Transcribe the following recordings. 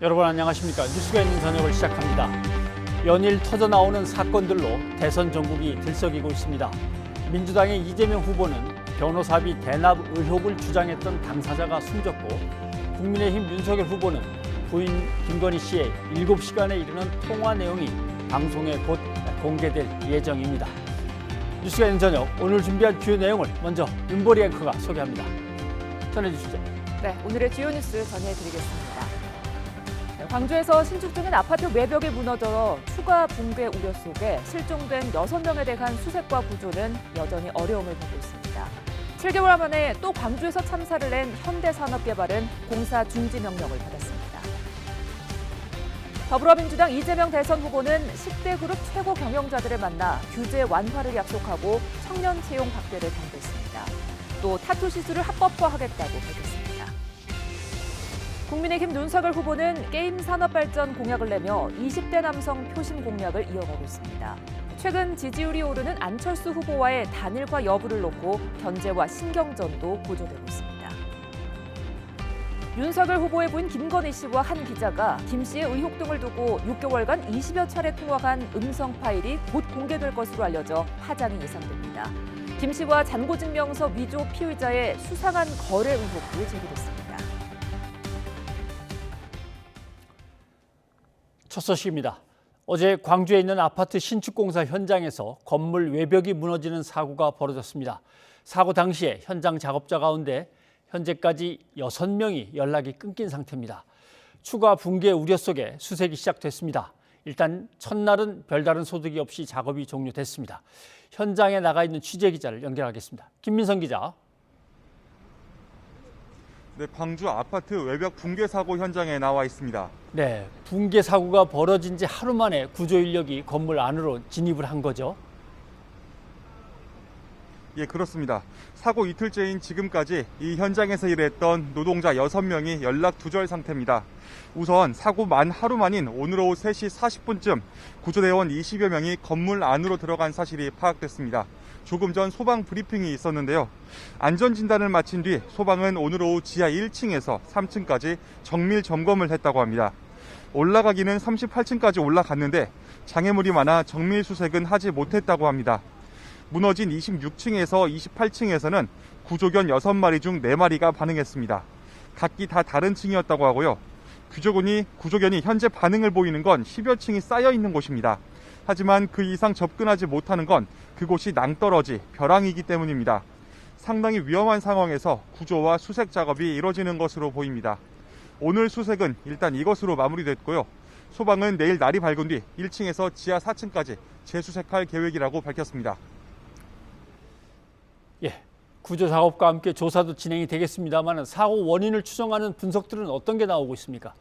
여러분 안녕하십니까? 뉴스가 있는 저녁을 시작합니다. 연일 터져나오는 사건들로 대선 전국이 들썩이고 있습니다. 민주당의 이재명 후보는 변호사비 대납 의혹을 주장했던 당사자가 숨졌고, 국민의힘 윤석열 후보는 부인 김건희 씨의 7시간에 이르는 통화 내용이 방송에 곧 공개될 예정입니다. 뉴스가 있는 저녁, 오늘 준비한 주요 내용을 먼저 윤보리 앵커가 소개합니다. 전해주시죠. 네, 오늘의 주요 뉴스 전해드리겠습니다. 광주에서 신축 중인 아파트 외벽이 무너져 추가 붕괴 우려 속에 실종된 6명에 대한 수색과 구조는 여전히 어려움을 보고 있습니다. 7개월 만에 또 광주에서 참사를 낸 현대산업개발은 공사 중지 명령을 받았습니다. 더불어민주당 이재명 대선 후보는 10대 그룹 최고 경영자들을 만나 규제 완화를 약속하고 청년 채용 확대를 강조했습니다. 또 타투 시술을 합법화하겠다고 밝혔습니다. 국민의힘 윤석열 후보는 게임 산업 발전 공약을 내며 20대 남성 표심 공략을 이어가고 있습니다. 최근 지지율이 오르는 안철수 후보와의 단일화 여부를 놓고 견제와 신경전도 고조되고 있습니다. 윤석열 후보의 부인 김건희 씨와 한 기자가 김 씨의 의혹 등을 두고 6개월간 20여 차례 통화한 음성 파일이 곧 공개될 것으로 알려져 파장이 예상됩니다. 김 씨와 잔고증명서 위조 피의자의 수상한 거래 의혹도 제기됐습니다. 첫 소식입니다. 어제 광주에 있는 아파트 신축공사 현장에서 건물 외벽이 무너지는 사고가 벌어졌습니다. 사고 당시에 현장 작업자 가운데 현재까지 6명이 연락이 끊긴 상태입니다. 추가 붕괴 우려 속에 수색이 시작됐습니다. 일단 첫날은 별다른 소득이 없이 작업이 종료됐습니다. 현장에 나가 있는 취재기자를 연결하겠습니다. 김민성 기자. 네, 광주 아파트 외벽 붕괴 사고 현장에 나와 있습니다. 네, 붕괴 사고가 벌어진 지 하루 만에 구조 인력이 건물 안으로 진입을 한 거죠? 예, 그렇습니다. 사고 이틀째인 지금까지 이 현장에서 일했던 노동자 6명이 연락 두절 상태입니다. 우선 사고 만 하루 만인 오늘 오후 3시 40분쯤 구조대원 20여 명이 건물 안으로 들어간 사실이 파악됐습니다. 조금 전 소방 브리핑이 있었는데요. 안전진단을 마친 뒤 소방은 오늘 오후 지하 1층에서 3층까지 정밀 점검을 했다고 합니다. 올라가기는 38층까지 올라갔는데 장애물이 많아 정밀 수색은 하지 못했다고 합니다. 무너진 26층에서 28층에서는 구조견 6마리 중 4마리가 반응했습니다. 각기 다 다른 층이었다고 하고요. 구조견이 현재 반응을 보이는 건 10여 층이 쌓여 있는 곳입니다. 하지만 그 이상 접근하지 못하는 건 그곳이 낭떠러지, 벼랑이기 때문입니다. 상당히 위험한 상황에서 구조와 수색 작업이 이뤄지는 것으로 보입니다. 오늘 수색은 일단 이것으로 마무리됐고요. 소방은 내일 날이 밝은 뒤 1층에서 지하 4층까지 재수색할 계획이라고 밝혔습니다. 예, 구조 작업과 함께 조사도 진행이 되겠습니다만 사고 원인을 추정하는 분석들은 어떤 게 나오고 있습니까?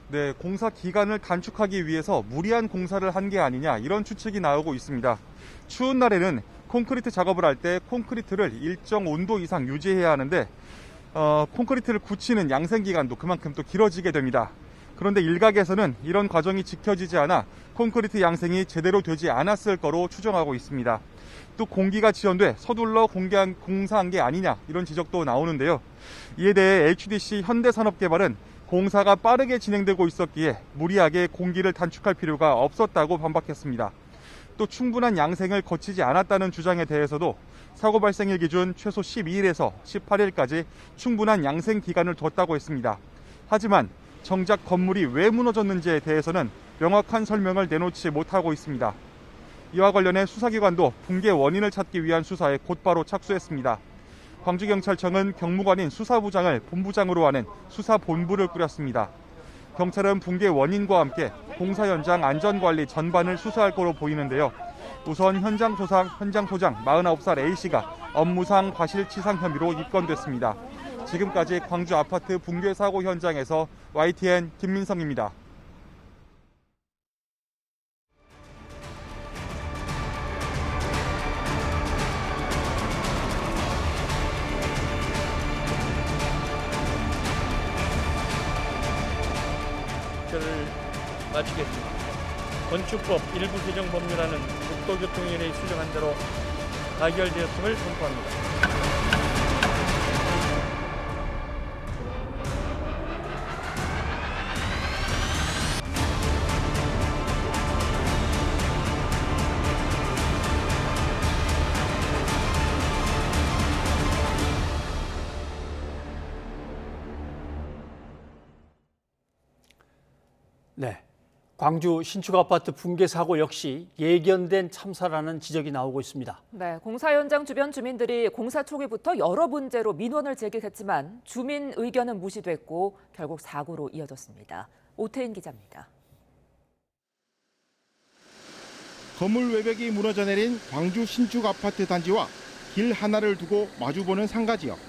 네, 공사 기간을 단축하기 위해서 무리한 공사를 한 게 아니냐, 이런 추측이 나오고 있습니다. 추운 날에는 콘크리트 작업을 할 때 콘크리트를 일정 온도 이상 유지해야 하는데 콘크리트를 굳히는 양생 기간도 그만큼 또 길어지게 됩니다. 그런데 일각에서는 이런 과정이 지켜지지 않아 콘크리트 양생이 제대로 되지 않았을 거로 추정하고 있습니다. 또 공기가 지연돼 서둘러 공사한 게 아니냐, 이런 지적도 나오는데요. 이에 대해 HDC 현대산업개발은 공사가 빠르게 진행되고 있었기에 무리하게 공기를 단축할 필요가 없었다고 반박했습니다. 또 충분한 양생을 거치지 않았다는 주장에 대해서도 사고 발생일 기준 최소 12일에서 18일까지 충분한 양생 기간을 뒀다고 했습니다. 하지만 정작 건물이 왜 무너졌는지에 대해서는 명확한 설명을 내놓지 못하고 있습니다. 이와 관련해 수사기관도 붕괴 원인을 찾기 위한 수사에 곧바로 착수했습니다. 광주경찰청은 경무관인 수사부장을 본부장으로 하는 수사본부를 꾸렸습니다. 경찰은 붕괴 원인과 함께 공사 현장 안전관리 전반을 수사할 거로 보이는데요. 우선 현장 소장 49살 A씨가 업무상 과실치상 혐의로 입건됐습니다. 지금까지 광주 아파트 붕괴 사고 현장에서 YTN 김민성입니다. 마치겠습니다. 건축법 일부 개정 법률안은 국토교통위원회에 수정한 대로 가결되었음을 선포합니다. 네. 광주 신축 아파트 붕괴 사고 역시 예견된 참사라는 지적이 나오고 있습니다. 네, 공사 현장 주변 주민들이 공사 초기부터 여러 문제로 민원을 제기했지만 주민 의견은 무시됐고 결국 사고로 이어졌습니다. 오태인 기자입니다. 건물 외벽이 무너져 내린 광주 신축 아파트 단지와 길 하나를 두고 마주보는 상가 지역.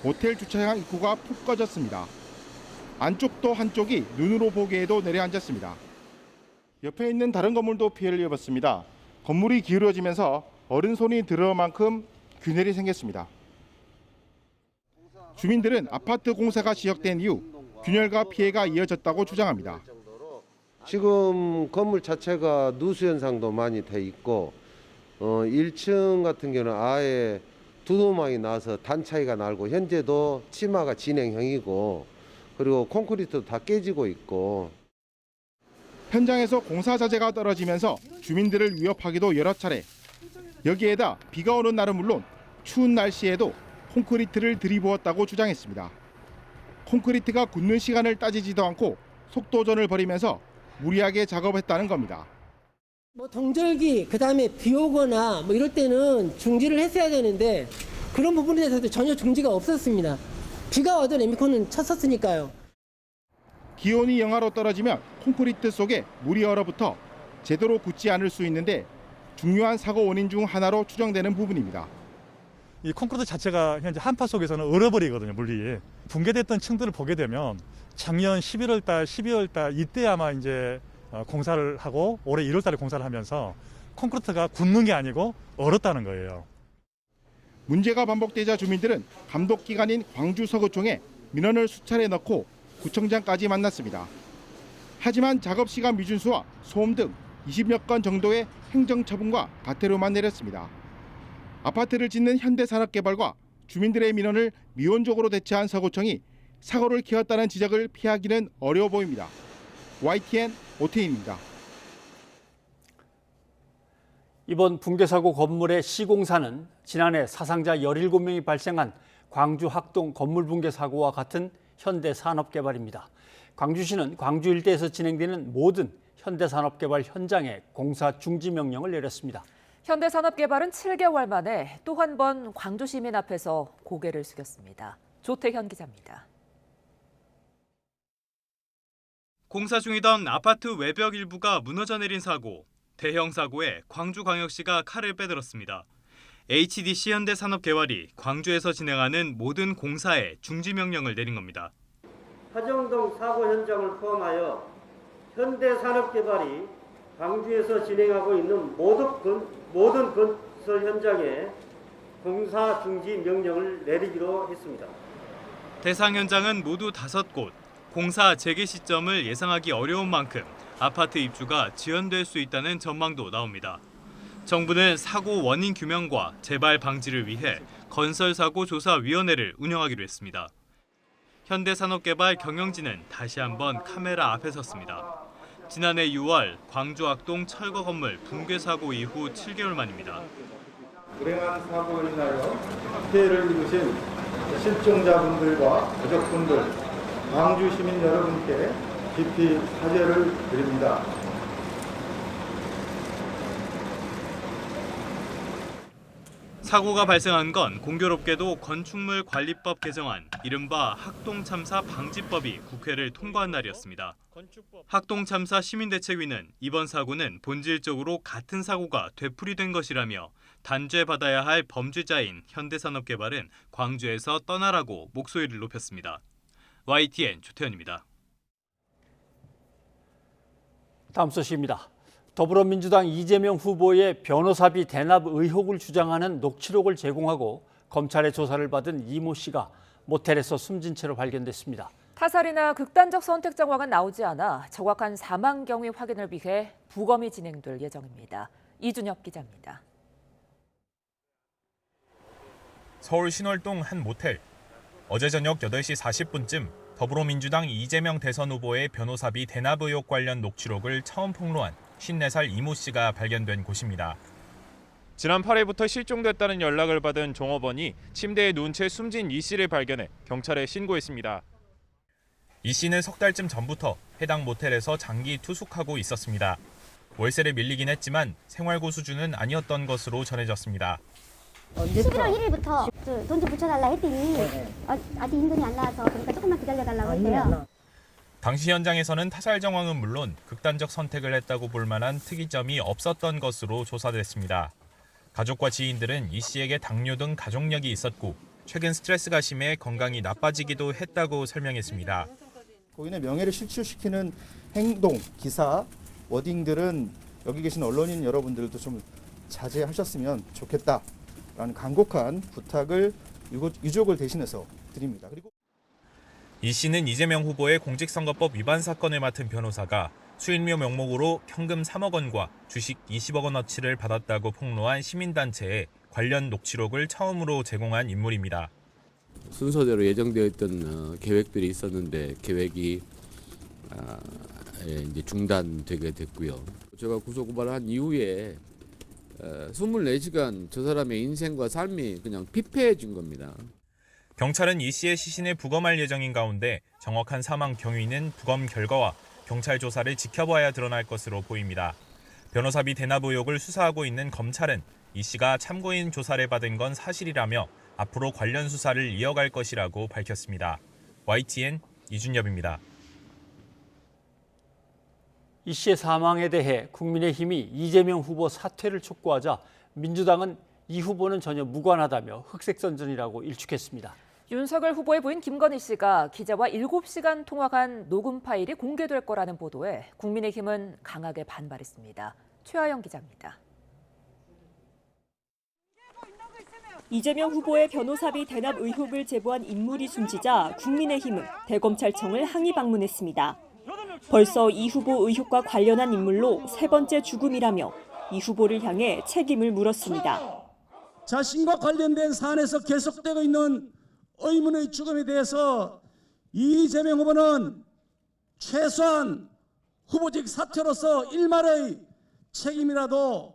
모텔 주차장 입구가 푹 꺼졌습니다. 안쪽도 한쪽이 눈으로 보기에도 내려앉았습니다. 옆에 있는 다른 건물도 피해를 입었습니다. 건물이 기울어지면서 어른손이 들어올 만큼 균열이 생겼습니다. 주민들은 아파트 공사가 시작된 이후 균열과 피해가 이어졌다고 주장합니다. 지금 건물 자체가 누수 현상도 많이 돼 있고 1층 같은 경우는 아예 두도망이 나서 단 차이가 나고 현재도 치마가 진행형이고 그리고 콘크리트도 다 깨지고 있고 현장에서 공사 자재가 떨어지면서 주민들을 위협하기도 여러 차례. 여기에다 비가 오는 날은 물론 추운 날씨에도 콘크리트를 들이부었다고 주장했습니다. 콘크리트가 굳는 시간을 따지지도 않고 속도전을 벌이면서 무리하게 작업했다는 겁니다. 동절기 그다음에 비 오거나 이럴 때는 중지를 했어야 되는데 그런 부분에 대해서도 전혀 중지가 없었습니다. 비가 와도 레미콘은 쳤었으니까요. 기온이 영하로 떨어지면 콘크리트 속에 물이 얼어붙어 제대로 굳지 않을 수 있는데 중요한 사고 원인 중 하나로 추정되는 부분입니다. 이 콘크리트 자체가 현재 한파 속에서는 얼어버리거든요, 물리. 붕괴됐던 층들을 보게 되면 작년 11월 달, 12월 달 이때 아마 이제 공사를 하고 올해 1월 달에 공사를 하면서 콘크리트가 굳는 게 아니고 얼었다는 거예요. 문제가 반복되자 주민들은 감독기관인 광주 서구청에 민원을 수차례 넣고 구청장까지 만났습니다. 하지만 작업 시간 미준수와 소음 등 20여 건 정도의 행정처분과 과태료만 내렸습니다. 아파트를 짓는 현대산업개발과 주민들의 민원을 미온적으로 대처한 서구청이 사고를 키웠다는 지적을 피하기는 어려워 보입니다. YTN 오태인입니다. 이번 붕괴 사고 건물의 시공사는 지난해 사상자 17명이 발생한 광주 학동 건물 붕괴 사고와 같은 현대산업개발입니다. 광주시는 광주 일대에서 진행되는 모든 현대산업개발 현장에 공사 중지 명령을 내렸습니다. 현대산업개발은 7개월 만에 또 한 번 광주 시민 앞에서 고개를 숙였습니다. 조태현 기자입니다. 공사 중이던 아파트 외벽 일부가 무너져 내린 사고. 대형 사고에 광주광역시가 칼을 빼들었습니다. HDC 현대산업개발이 광주에서 진행하는 모든 공사에 중지 명령을 내린 겁니다. 화정동 사고 현장을 포함하여 현대산업개발이 광주에서 진행하고 있는 모든 건설 현장에 공사 중지 명령을 내리기로 했습니다. 대상 현장은 모두 5곳. 공사 재개 시점을 예상하기 어려운 만큼 아파트 입주가 지연될 수 있다는 전망도 나옵니다. 정부는 사고 원인 규명과 재발 방지를 위해 건설사고조사위원회를 운영하기로 했습니다. 현대산업개발 경영진은 다시 한번 카메라 앞에 섰습니다. 지난해 6월 광주 학동 철거 건물 붕괴 사고 이후 7개월 만입니다. 불행한 사고로 인하여 피해를 입으신 실종자분들과 가족분들, 광주 시민 여러분께 깊이 사죄를 드립니다. 사고가 발생한 건 공교롭게도 건축물 관리법 개정안, 이른바 학동참사 방지법이 국회를 통과한 날이었습니다. 학동참사 시민대책위는 이번 사고는 본질적으로 같은 사고가 되풀이된 것이라며 단죄받아야 할 범죄자인 현대산업개발은 광주에서 떠나라고 목소리를 높였습니다. YTN 조태현입니다. 다음 소식입니다. 더불어민주당 이재명 후보의 변호사비 대납 의혹을 주장하는 녹취록을 제공하고 검찰의 조사를 받은 이모 씨가 모텔에서 숨진 채로 발견됐습니다. 타살이나 극단적 선택 정황은 나오지 않아 정확한 사망 경위 확인을 위해 부검이 진행될 예정입니다. 이준혁 기자입니다. 서울 신월동 한 모텔. 어제 저녁 8시 40분쯤 더불어민주당 이재명 대선 후보의 변호사비 대납 의혹 관련 녹취록을 처음 폭로한 54살 이모 씨가 발견된 곳입니다. 지난 8일부터 실종됐다는 연락을 받은 종업원이 침대에 누운 채 숨진 이 씨를 발견해 경찰에 신고했습니다. 이 씨는 석 달쯤 전부터 해당 모텔에서 장기 투숙하고 있었습니다. 월세를 밀리긴 했지만 생활고 수준은 아니었던 것으로 전해졌습니다. 11월 1일부터 돈 좀 붙여달라 했더니 아직 인근이 안 나와서 그러니까 조금만 기다려달라고 했대요. 당시 현장에서는 타살 정황은 물론 극단적 선택을 했다고 볼 만한 특이점이 없었던 것으로 조사됐습니다. 가족과 지인들은 이 씨에게 당뇨 등 가족력이 있었고 최근 스트레스가 심해 건강이 나빠지기도 했다고 설명했습니다. 고인의 명예를 실추시키는 행동, 기사, 워딩들은 여기 계신 언론인 여러분들도 좀 자제하셨으면 좋겠다라는 간곡한 부탁을 유족을 대신해서 드립니다. 그리고 이 씨는 이재명 후보의 공직선거법 위반 사건을 맡은 변호사가 수임료 명목으로 현금 3억 원과 주식 20억 원어치를 받았다고 폭로한 시민단체에 관련 녹취록을 처음으로 제공한 인물입니다. 순서대로 예정되어 있던 계획들이 있었는데 계획이 이제 중단되게 됐고요. 제가 구속 고발한 이후에 24시간 저 사람의 인생과 삶이 그냥 피폐해진 겁니다. 경찰은 이 씨의 시신을 부검할 예정인 가운데 정확한 사망 경위는 부검 결과와 경찰 조사를 지켜봐야 드러날 것으로 보입니다. 변호사비 대납 의혹을 수사하고 있는 검찰은 이 씨가 참고인 조사를 받은 건 사실이라며 앞으로 관련 수사를 이어갈 것이라고 밝혔습니다. YTN 이준엽입니다. 이 씨의 사망에 대해 국민의힘이 이재명 후보 사퇴를 촉구하자 민주당은 이 후보는 전혀 무관하다며 흑색선전이라고 일축했습니다. 윤석열 후보의 부인 김건희 씨가 기자와 7시간 통화한 녹음 파일이 공개될 거라는 보도에 국민의힘은 강하게 반발했습니다. 최하영 기자입니다. 이재명 후보의 변호사비 대납 의혹을 제보한 인물이 숨지자 국민의힘은 대검찰청을 항의 방문했습니다. 벌써 이 후보 의혹과 관련한 인물로 세 번째 죽음이라며 이 후보를 향해 책임을 물었습니다. 자신과 관련된 사안에서 계속되고 있는 의문의 죽음에 대해서 이재명 후보는 최소한 후보직 사퇴로서 일말의 책임이라도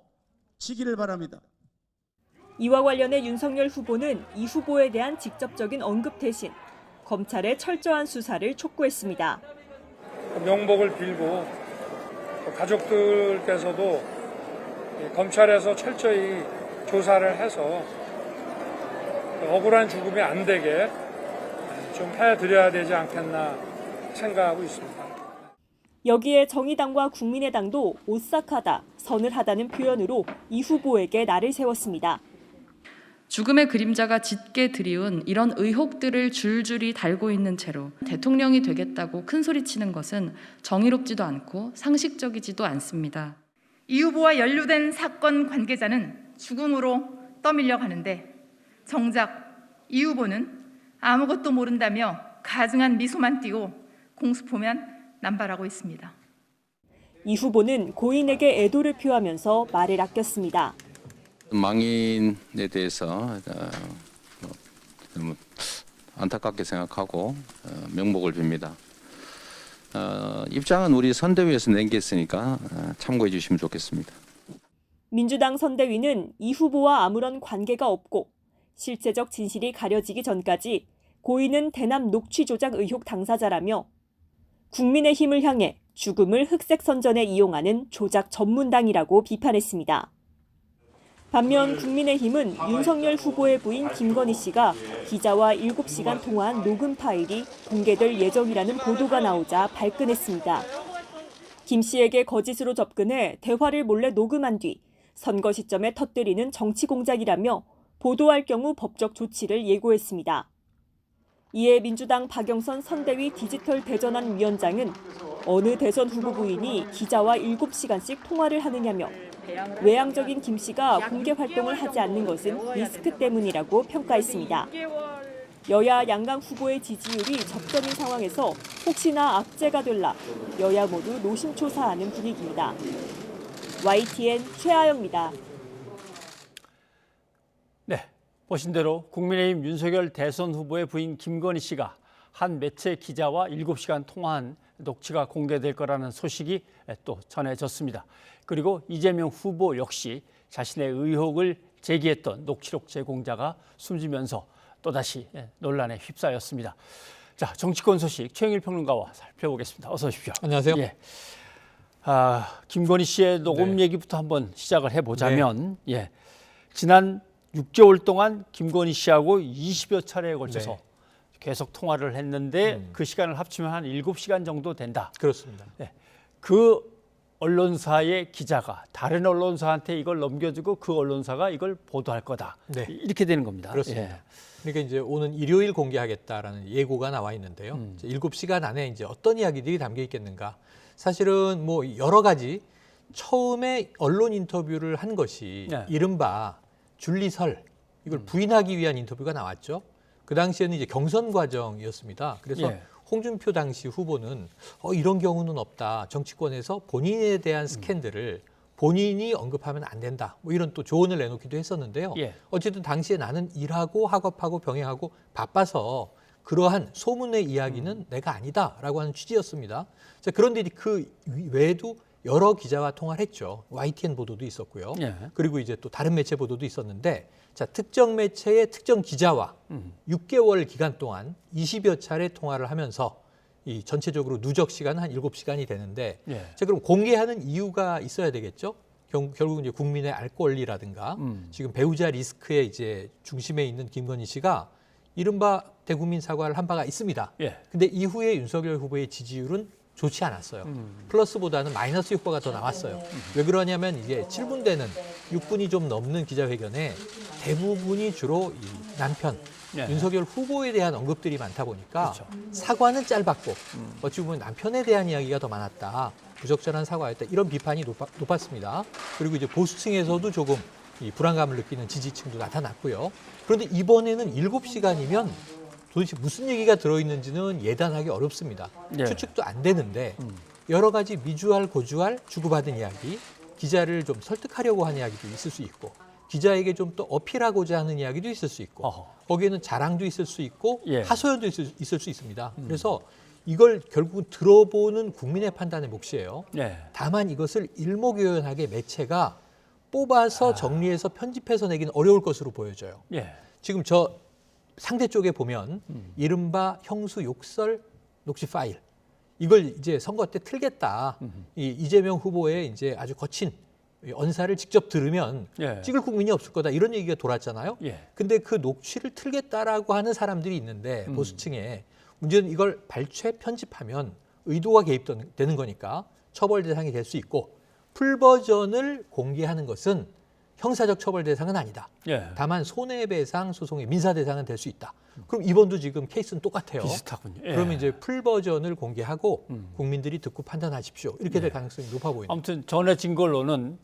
지기를 바랍니다. 이와 관련해 윤석열 후보는 이 후보에 대한 직접적인 언급 대신 검찰의 철저한 수사를 촉구했습니다. 명복을 빌고 가족들께서도 검찰에서 철저히 조사를 해서 억울한 죽음이 안 되게 좀 해드려야 되지 않겠나 생각하고 있습니다. 여기에 정의당과 국민의당도 오싹하다, 서늘하다는 표현으로 이 후보에게 날을 세웠습니다. 죽음의 그림자가 짙게 드리운 이런 의혹들을 줄줄이 달고 있는 채로 대통령이 되겠다고 큰소리치는 것은 정의롭지도 않고 상식적이지도 않습니다. 이 후보와 연루된 사건 관계자는 죽음으로 떠밀려 가는데 정작 이 후보는 아무것도 모른다며 가증한 미소만 띄고 공수포면 남발하고 있습니다. 이 후보는 고인에게 애도를 표하면서 말을 아꼈습니다. 망인에 대해서 너무 안타깝게 생각하고 명복을 빕니다. 입장은 우리 선대위에서 낸 게 있으니까 참고해 주시면 좋겠습니다. 민주당 선대위는 이 후보와 아무런 관계가 없고 실체적 진실이 가려지기 전까지 고인은 대납 녹취 조작 의혹 당사자라며 국민의힘을 향해 죽음을 흑색선전에 이용하는 조작 전문당이라고 비판했습니다. 반면 국민의힘은 윤석열 후보의 부인 김건희 씨가 기자와 7시간 통화한 녹음 파일이 공개될 예정이라는 보도가 나오자 발끈했습니다. 김 씨에게 거짓으로 접근해 대화를 몰래 녹음한 뒤 선거 시점에 터뜨리는 정치 공작이라며 보도할 경우 법적 조치를 예고했습니다. 이에 민주당 박영선 선대위 디지털 대전환 위원장은 어느 대선 후보 부인이 기자와 7시간씩 통화를 하느냐며 외향적인 김 씨가 공개 활동을 하지 않는 것은 리스크 때문이라고 평가했습니다. 여야 양강 후보의 지지율이 접전인 상황에서 혹시나 악재가 될라 여야 모두 노심초사하는 분위기입니다. YTN 최하영입니다. 네, 보신 대로 국민의힘 윤석열 대선 후보의 부인 김건희 씨가 한 매체 기자와 7시간 통화한 녹취가 공개될 거라는 소식이 또 전해졌습니다. 그리고 이재명 후보 역시 자신의 의혹을 제기했던 녹취록 제공자가 숨지면서 또다시 논란에 휩싸였습니다. 자, 정치권 소식 최영일 평론가와 살펴보겠습니다. 어서 오십시오. 안녕하세요. 예. 김건희 씨의 녹음 얘기부터 한번 시작을 해보자면, 예, 지난 6개월 동안 김건희 씨하고 20여 차례에 걸쳐서 계속 통화를 했는데 그 시간을 합치면 한 7시간 정도 된다. 그렇습니다. 예. 그 언론사의 기자가 다른 언론사한테 이걸 넘겨주고 그 언론사가 이걸 보도할 거다. 이렇게 되는 겁니다. 그렇습니다. 예. 그러니까 이제 오는 일요일 공개하겠다라는 예고가 나와 있는데요. 7시간 안에 이제 어떤 이야기들이 담겨 있겠는가? 사실은 뭐 여러 가지 처음에 언론 인터뷰를 한 것이 이른바 줄리설 이걸 부인하기 위한 인터뷰가 나왔죠. 그 당시에는 이제 경선 과정이었습니다. 그래서 홍준표 당시 후보는 이런 경우는 없다. 정치권에서 본인에 대한 스캔들을 본인이 언급하면 안 된다. 뭐 이런 또 조언을 내놓기도 했었는데요. 어쨌든 당시에 나는 일하고 학업하고 병행하고 바빠서 그러한 소문의 이야기는 내가 아니다라고 하는 취지였습니다. 자, 그런데 그 외에도 여러 기자와 통화를 했죠. YTN 보도도 있었고요. 그리고 이제 또 다른 매체 보도도 있었는데, 자, 특정 매체의 특정 기자와 6개월 기간 동안 20여 차례 통화를 하면서 이 전체적으로 누적 시간은 한 7시간이 되는데, 자, 그럼 공개하는 이유가 있어야 되겠죠. 결국 이제 국민의 알 권리라든가 지금 배우자 리스크의 이제 중심에 있는 김건희 씨가 이른바 대국민 사과를 한 바가 있습니다. 근데 이후에 윤석열 후보의 지지율은 좋지 않았어요. 플러스보다는 마이너스 효과가 더 나왔어요. 왜 그러냐면 이게 7분대는 6분이 좀 넘는 기자회견에 대부분이 주로 이 남편 윤석열 후보에 대한 언급들이 많다 보니까 사과는 짧았고 어찌 보면 남편에 대한 이야기가 더 많았다. 부적절한 사과였다. 이런 비판이 높았습니다. 그리고 이제 보수층에서도 조금 이 불안감을 느끼는 지지층도 나타났고요. 그런데 이번에는 7시간이면 도대체 무슨 얘기가 들어있는지는 예단하기 어렵습니다. 추측도 안 되는데 여러 가지 미주알, 고주알 주고받은 이야기, 기자를 좀 설득하려고 하는 이야기도 있을 수 있고 기자에게 좀 또 어필하고자 하는 이야기도 있을 수 있고 거기에는 자랑도 있을 수 있고 하소연도 있을 수 있습니다. 그래서 이걸 결국은 들어보는 국민의 판단의 몫이에요. 다만 이것을 일목요연하게 매체가 뽑아서 정리해서 편집해서 내기는 어려울 것으로 보여져요. 지금 저 상대 쪽에 보면 이른바 형수 욕설 녹취 파일 이걸 이제 선거 때 틀겠다. 이재명 후보의 이제 아주 거친 언사를 직접 들으면 찍을 국민이 없을 거다 이런 얘기가 돌았잖아요. 근데 그 녹취를 틀겠다라고 하는 사람들이 있는데 보수층에 문제는 이걸 발췌 편집하면 의도가 개입되는 거니까 처벌 대상이 될 수 있고 풀 버전을 공개하는 것은 형사적 처벌 대상은 아니다. 다만 손해배상 소송의 민사 대상은 될 수 있다. 그럼 이번도 지금 케이스는 똑같아요. 비슷하군요. 그러면 이제 풀 버전을 공개하고 국민들이 듣고 판단하십시오. 이렇게 될 가능성이 높아 보입니다. 아무튼 전해진 걸로는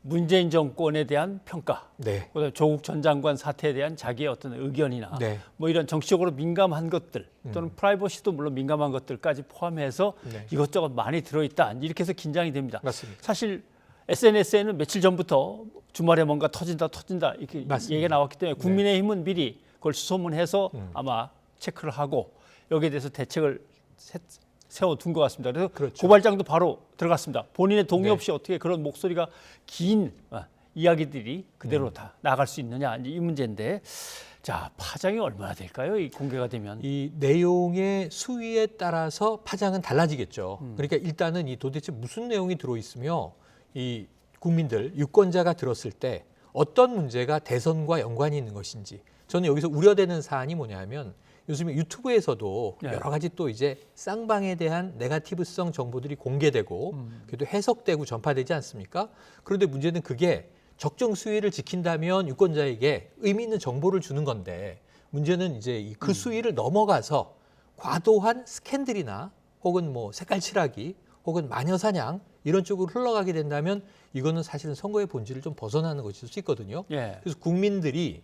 문재인 정권에 대한 평가, 그다음에 조국 전 장관 사태에 대한 자기의 어떤 의견이나 뭐 이런 정치적으로 민감한 것들 또는 프라이버시도 물론 민감한 것들까지 포함해서 이것저것 많이 들어있다. 이렇게 해서 긴장이 됩니다. 맞습니다. 사실 SNS에는 며칠 전부터 주말에 뭔가 터진다 이렇게 얘기가 나왔기 때문에 국민의힘은 미리 그걸 수소문해서 아마 체크를 하고 여기에 대해서 대책을 세워둔 것 같습니다. 그래서 고발장도 바로 들어갔습니다. 본인의 동의 없이 어떻게 그런 목소리가 긴 이야기들이 그대로 다 나갈 수 있느냐 이 문제인데, 자, 파장이 얼마나 될까요? 이 공개가 되면 이 내용의 수위에 따라서 파장은 달라지겠죠. 그러니까 일단은 이 도대체 무슨 내용이 들어 있으며 이 국민들 유권자가 들었을 때 어떤 문제가 대선과 연관이 있는 것인지, 저는 여기서 우려되는 사안이 뭐냐면 요즘에 유튜브에서도 여러 가지 또 이제 쌍방에 대한 네거티브성 정보들이 공개되고 그래도 해석되고 전파되지 않습니까? 그런데 문제는 그게 적정 수위를 지킨다면 유권자에게 의미 있는 정보를 주는 건데, 문제는 이제 그 수위를 넘어가서 과도한 스캔들이나 혹은 뭐 색깔칠하기 혹은 마녀사냥 이런 쪽으로 흘러가게 된다면 이거는 사실은 선거의 본질을 좀 벗어나는 것일 수 있거든요. 그래서 국민들이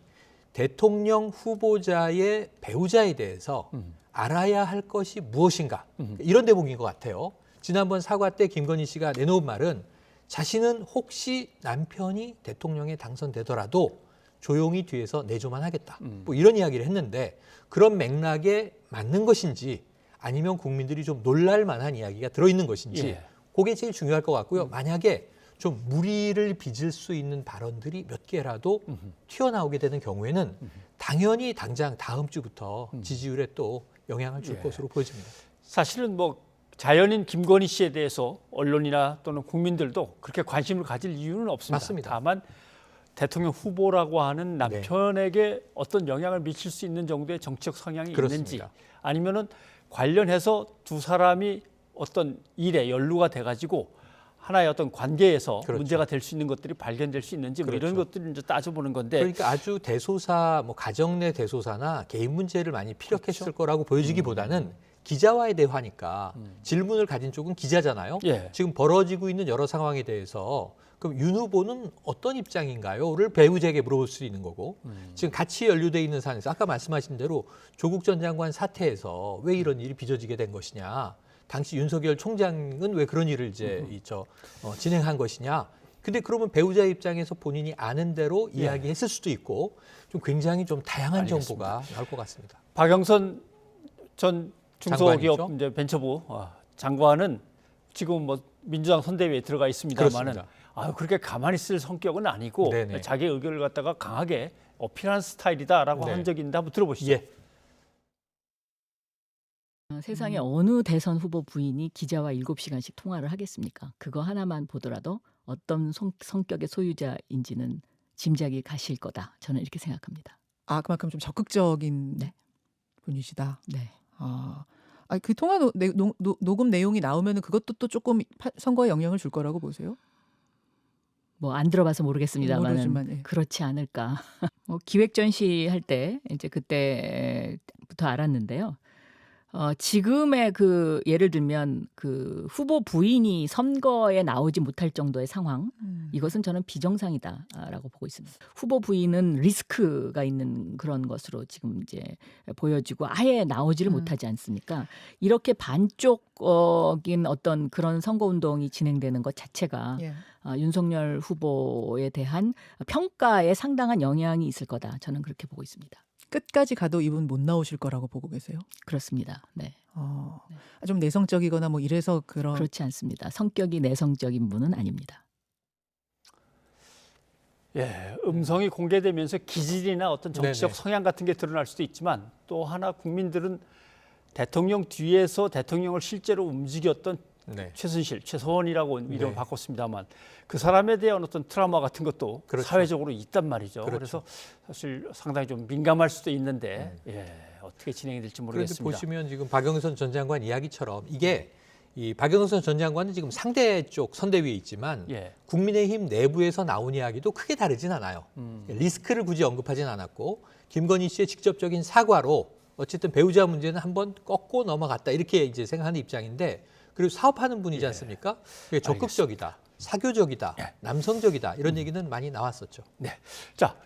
대통령 후보자의 배우자에 대해서 알아야 할 것이 무엇인가, 이런 대목인 것 같아요. 지난번 사과 때 김건희 씨가 내놓은 말은 자신은 혹시 남편이 대통령에 당선되더라도 조용히 뒤에서 내조만 하겠다. 뭐 이런 이야기를 했는데 그런 맥락에 맞는 것인지 아니면 국민들이 좀 놀랄 만한 이야기가 들어있는 것인지 그게 제일 중요할 것 같고요. 만약에 좀 무리를 빚을 수 있는 발언들이 몇 개라도 튀어나오게 되는 경우에는 당연히 당장 다음 주부터 지지율에 또 영향을 줄 것으로 보여집니다. 사실은 뭐 자연인 김건희 씨에 대해서 언론이나 또는 국민들도 그렇게 관심을 가질 이유는 없습니다. 맞습니다. 다만 대통령 후보라고 하는 남편에게 어떤 영향을 미칠 수 있는 정도의 정치적 성향이 그렇습니다. 있는지 아니면은 관련해서 두 사람이 어떤 일에 연루가 돼가지고 하나의 어떤 관계에서 그렇죠. 문제가 될 수 있는 것들이 발견될 수 있는지 뭐 이런 것들을 이제 따져보는 건데 그러니까 아주 대소사, 뭐 가정 내 대소사나 개인 문제를 많이 피력했을 거라고 보여지기보다는 기자와의 대화니까 질문을 가진 쪽은 기자잖아요. 예. 지금 벌어지고 있는 여러 상황에 대해서 그럼 윤 후보는 어떤 입장인가요?를 배우자에게 물어볼 수 있는 거고 지금 같이 연루돼 있는 사안에서 아까 말씀하신 대로 조국 전 장관 사태에서 왜 이런 일이 빚어지게 된 것이냐. 당시 윤석열 총장은 왜 그런 일을 이제 진행한 것이냐. 근데 그러면 배우자 입장에서 본인이 아는 대로 이야기했을 수도 있고 좀 굉장히 좀 다양한 정보가 나올 것 같습니다. 박영선 전 중소기업 장관이죠? 이제 벤처부 장관은 지금 뭐 민주당 선대위에 들어가 있습니다만은 그렇게 가만히 있을 성격은 아니고 네네. 자기 의견을 갖다가 강하게 어필하는 스타일이다라고 네. 한 적이 있는데 한번 들어보시죠. 예. 세상에 어느 대선 후보 부인이 기자와 7시간씩 통화를 하겠습니까? 그거 하나만 보더라도 어떤 성격의 소유자인지는 짐작이 가실 거다. 저는 이렇게 생각합니다. 아, 그만큼 좀 적극적인 분이시다. 네. 그 통화 녹음 내용이 나오면은 그것도 또 조금 선거에 영향을 줄 거라고 보세요? 뭐 안 들어봐서 모르겠습니다만 모르지만, 예. 그렇지 않을까. 뭐 기획 전시할 때 이제 그때부터 알았는데요. 지금의 그 예를 들면 그 후보 부인이 선거에 나오지 못할 정도의 상황, 이것은 저는 비정상이다라고 보고 있습니다. 후보 부인은 리스크가 있는 그런 것으로 지금 이제 보여지고 아예 나오지를 못하지 않습니까? 이렇게 반쪽인 어떤 그런 선거 운동이 진행되는 것 자체가 윤석열 후보에 대한 평가에 상당한 영향이 있을 거다. 저는 그렇게 보고 있습니다. 끝까지 가도 이분 못 나오실 거라고 보고 계세요? 그렇습니다. 네. 좀 내성적이거나 뭐 이래서 그렇지 않습니다. 성격이 내성적인 분은 아닙니다. 예, 음성이 공개되면서 기질이나 어떤 정치적 네네. 성향 같은 게 드러날 수도 있지만 또 하나 국민들은 대통령 뒤에서 대통령을 실제로 움직였던 최순실, 최서원이라고 이름을 바꿨습니다만 그 사람에 대한 어떤 트라우마 같은 것도 사회적으로 있단 말이죠. 그래서 사실 상당히 좀 민감할 수도 있는데 어떻게 진행이 될지 모르겠습니다. 그런데 보시면 지금 박영선 전 장관 이야기처럼 이게 이 박영선 전 장관은 지금 상대 쪽 선대위에 있지만 국민의힘 내부에서 나온 이야기도 크게 다르진 않아요. 리스크를 굳이 언급하진 않았고 김건희 씨의 직접적인 사과로 어쨌든 배우자 문제는 한번 꺾고 넘어갔다 이렇게 이제 생각하는 입장인데 그리고 사업하는 분이지 않습니까? 적극적이다, 사교적이다, 남성적이다 이런 얘기는 많이 나왔었죠. 네. 자,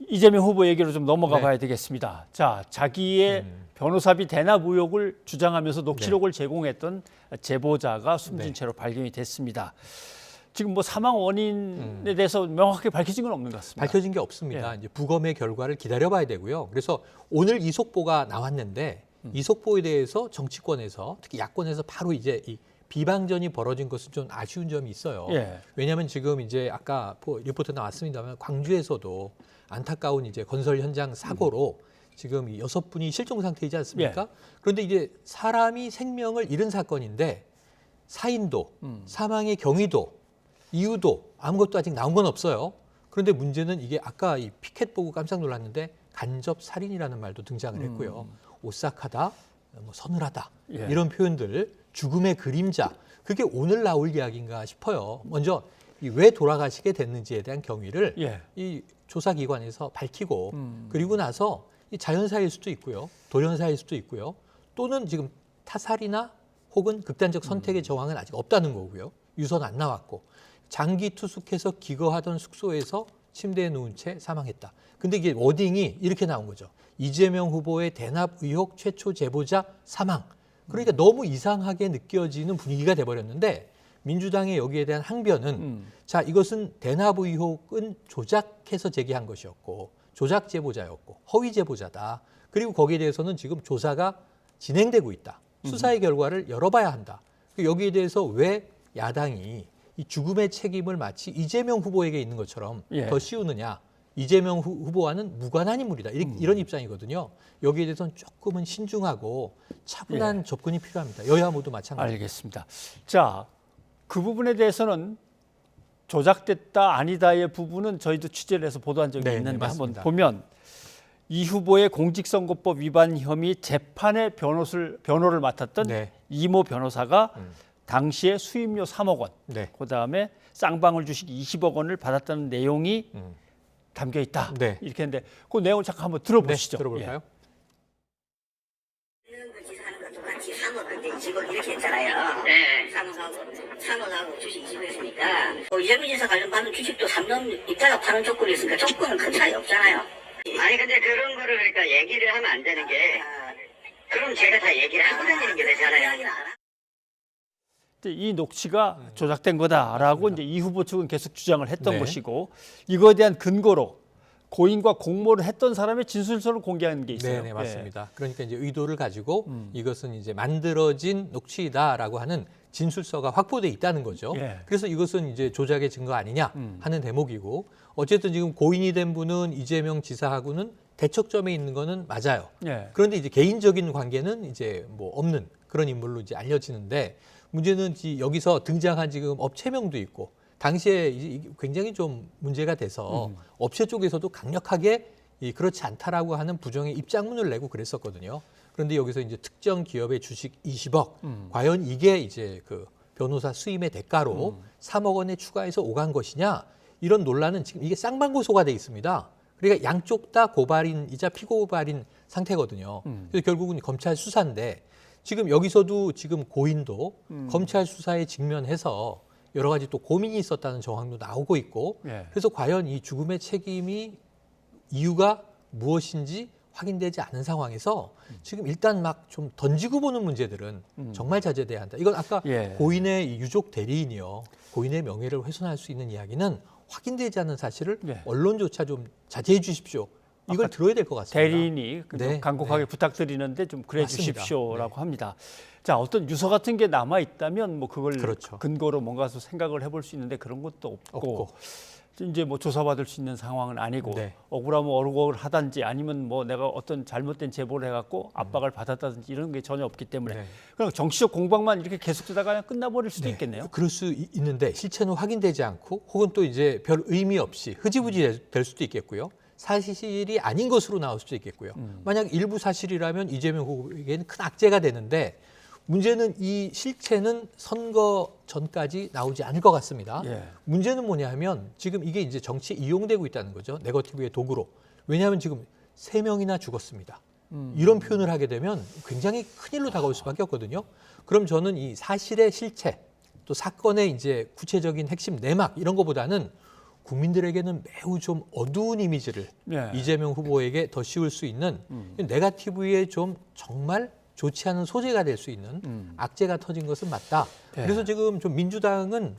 이재명 후보 얘기로 좀 넘어가 봐야 되겠습니다. 자, 자기의 변호사비 대납 의혹을 주장하면서 녹취록을 제공했던 제보자가 숨진 채로 발견이 됐습니다. 지금 뭐 사망 원인에 대해서 명확하게 밝혀진 건 없는 것 같습니다. 밝혀진 게 없습니다. 이제 부검의 결과를 기다려봐야 되고요. 그래서 오늘 이속보가 나왔는데 이속보에 대해서 정치권에서 특히 야권에서 바로 이제 이 비방전이 벌어진 것은 좀 아쉬운 점이 있어요. 왜냐하면 지금 이제 아까 리포트 나왔습니다만 광주에서도 안타까운 이제 건설 현장 사고로 지금 6분이 실종 상태이지 않습니까? 그런데 이제 사람이 생명을 잃은 사건인데 사인도, 사망의 경위도, 이유도 아무것도 아직 나온 건 없어요. 그런데 문제는 이게 아까 이 피켓 보고 깜짝 놀랐는데 간접 살인이라는 말도 등장을 했고요. 오싹하다, 뭐 서늘하다 이런 표현들, 죽음의 그림자 그게 오늘 나올 이야기인가 싶어요. 먼저 왜 돌아가시게 됐는지에 대한 경위를 이 조사기관에서 밝히고 그리고 나서 이 자연사일 수도 있고요, 돌연사일 수도 있고요, 또는 지금 타살이나 혹은 극단적 선택의 정황은 아직 없다는 거고요. 유서는 안 나왔고 장기 투숙해서 기거하던 숙소에서 침대에 누운 채 사망했다. 근데 이게 워딩이 이렇게 나온 거죠. 이재명 후보의 대납 의혹 최초 제보자 사망. 그러니까 너무 이상하게 느껴지는 분위기가 돼버렸는데 민주당의 여기에 대한 항변은 자 이것은 대납 의혹은 조작해서 제기한 것이었고 조작 제보자였고 허위 제보자다. 그리고 거기에 대해서는 지금 조사가 진행되고 있다. 수사의 결과를 열어봐야 한다. 여기에 대해서 왜 야당이 이 죽음의 책임을 마치 이재명 후보에게 있는 것처럼 더 씌우느냐. 이재명 후보와는 무관한 인물이다. 이런 입장이거든요. 여기에 대해서는 조금은 신중하고 차분한 접근이 필요합니다. 여야 모두 마찬가지입니다. 알겠습니다. 자, 그 부분에 대해서는 조작됐다 아니다의 부분은 저희도 취재를 해서 보도한 적이 있는데 한번 보면 이 후보의 공직선거법 위반 혐의 재판의 변호를 맡았던 이모 변호사가 당시에 수임료 3억 원, 그다음에 쌍방울 주식 20억 원을 받았다는 내용이 담겨 있다. 이렇게 했는데 그 내용을 잠깐 한번 들어보시죠. 들어볼까요? 직원 이렇게 했잖아요. 네. 사모하고 주식 20억 했으니까 이재명 지사 관련 받는 주식도 3년 있다가 파는 조건이 있으니까 조건은 큰 차이 없잖아요. 아니 근데 그런 거를 그러니까 얘기를 하면 안 되는 게 그럼 제가 다 얘기를 하고 다니는 게 되잖아요. 이 녹취가 조작된 거다라고 이제 이 후보 측은 계속 주장을 했던 것이고 이거에 대한 근거로 고인과 공모를 했던 사람의 진술서를 공개한 게 있어요. 네, 맞습니다. 그러니까 이제 의도를 가지고 이것은 이제 만들어진 녹취다라고 하는 진술서가 확보돼 있다는 거죠. 그래서 이것은 이제 조작의 증거 아니냐 하는 대목이고 어쨌든 지금 고인이 된 분은 이재명 지사하고는 대척점에 있는 거는 맞아요. 그런데 이제 개인적인 관계는 이제 뭐 없는 그런 인물로 이제 알려지는데 문제는 여기서 등장한 지금 업체명도 있고 당시에 굉장히 좀 문제가 돼서 업체 쪽에서도 강력하게 그렇지 않다라고 하는 부정의 입장문을 내고 그랬었거든요. 그런데 여기서 이제 특정 기업의 주식 20억, 과연 이게 이제 그 변호사 수임의 대가로 3억 원에 추가해서 오간 것이냐 이런 논란은 지금 이게 쌍방고소가 돼 있습니다. 그러니까 양쪽 다 고발인이자 피고발인 상태거든요. 그래서 결국은 검찰 수사인데 지금 여기서도 지금 고인도 검찰 수사에 직면해서 여러 가지 또 고민이 있었다는 정황도 나오고 있고 그래서 과연 이 죽음의 책임이 이유가 무엇인지 확인되지 않은 상황에서 지금 일단 막 좀 던지고 보는 문제들은 정말 자제돼야 한다. 이건 아까 고인의 유족 대리인이요. 고인의 명예를 훼손할 수 있는 이야기는 확인되지 않은 사실을 언론조차 좀 자제해 주십시오. 이걸 들어야 될 것 같습니다. 대리인이 간곡하게 부탁드리는데 좀 그래 주십시오라고 합니다. 자, 어떤 유서 같은 게 남아 있다면 뭐 그걸 근거로 뭔가 생각을 해볼 수 있는데 그런 것도 없고 이제 뭐 조사받을 수 있는 상황은 아니고 억울하면 억울하단지 아니면 뭐 내가 어떤 잘못된 제보를 해갖고 압박을 받았다든지 이런 게 전혀 없기 때문에 그냥 정치적 공방만 이렇게 계속되다가 그냥 끝나버릴 수도 있겠네요. 그럴 수 있는데 실체는 확인되지 않고 혹은 또 이제 별 의미 없이 흐지부지 될 수도 있겠고요. 사실이 아닌 것으로 나올 수도 있겠고요. 만약 일부 사실이라면 이재명 후보에게는 큰 악재가 되는데 문제는 이 실체는 선거 전까지 나오지 않을 것 같습니다. 문제는 뭐냐 하면 지금 이게 이제 정치에 이용되고 있다는 거죠. 네거티브의 도구로. 왜냐하면 지금 3명이나 죽었습니다. 이런 표현을 하게 되면 굉장히 큰일로 다가올 수밖에 없거든요. 그럼 저는 이 사실의 실체 또 사건의 이제 구체적인 핵심 내막 이런 것보다는 국민들에게는 매우 좀 어두운 이미지를 이재명 후보에게 더 씌울 수 있는 네거티브의 좀 정말 좋지 않은 소재가 될 수 있는 악재가 터진 것은 맞다. 그래서 지금 좀 민주당은